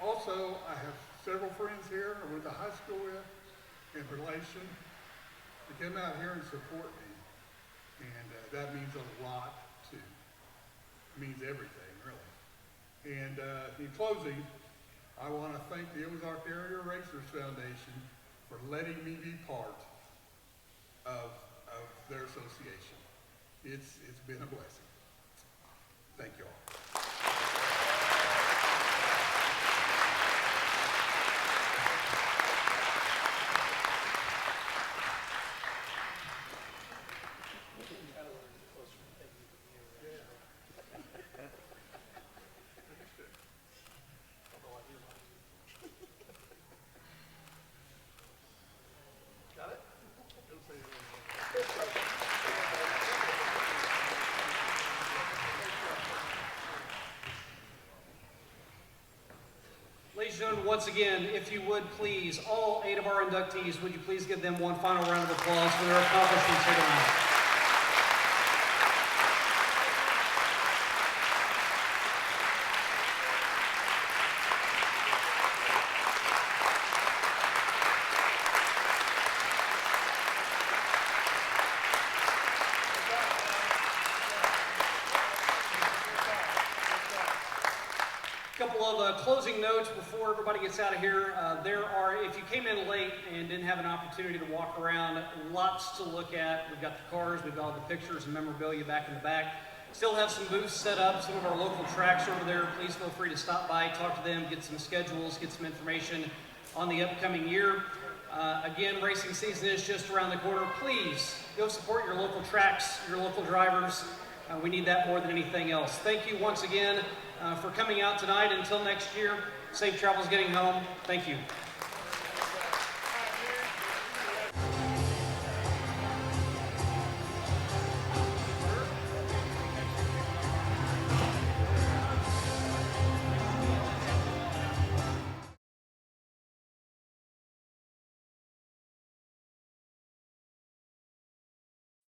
Also, I have several friends here I went to high school with in relation to come out here and support me. And that means a lot too. It means everything, really. And in closing, I want to thank the Ozark Area Racers Foundation for letting me be part of their association. It's been a blessing. Thank you all. Ladies and gentlemen, once again, if you would please, all 8 of our inductees, would you please give them one final round of applause for their accomplishments here tonight? Closing notes before everybody gets out of here. If you came in late and didn't have an opportunity to walk around, lots to look at. We've got the cars, we've got all the pictures and memorabilia back in the back. Still have some booths set up, some of our local tracks over there. Please feel free to stop by, talk to them, get some schedules, get some information on the upcoming year. Again, racing season is just around the corner. Please go support your local tracks, your local drivers. We need that more than anything else. Thank you once again for coming out tonight. Until next year, safe travels getting home. Thank you.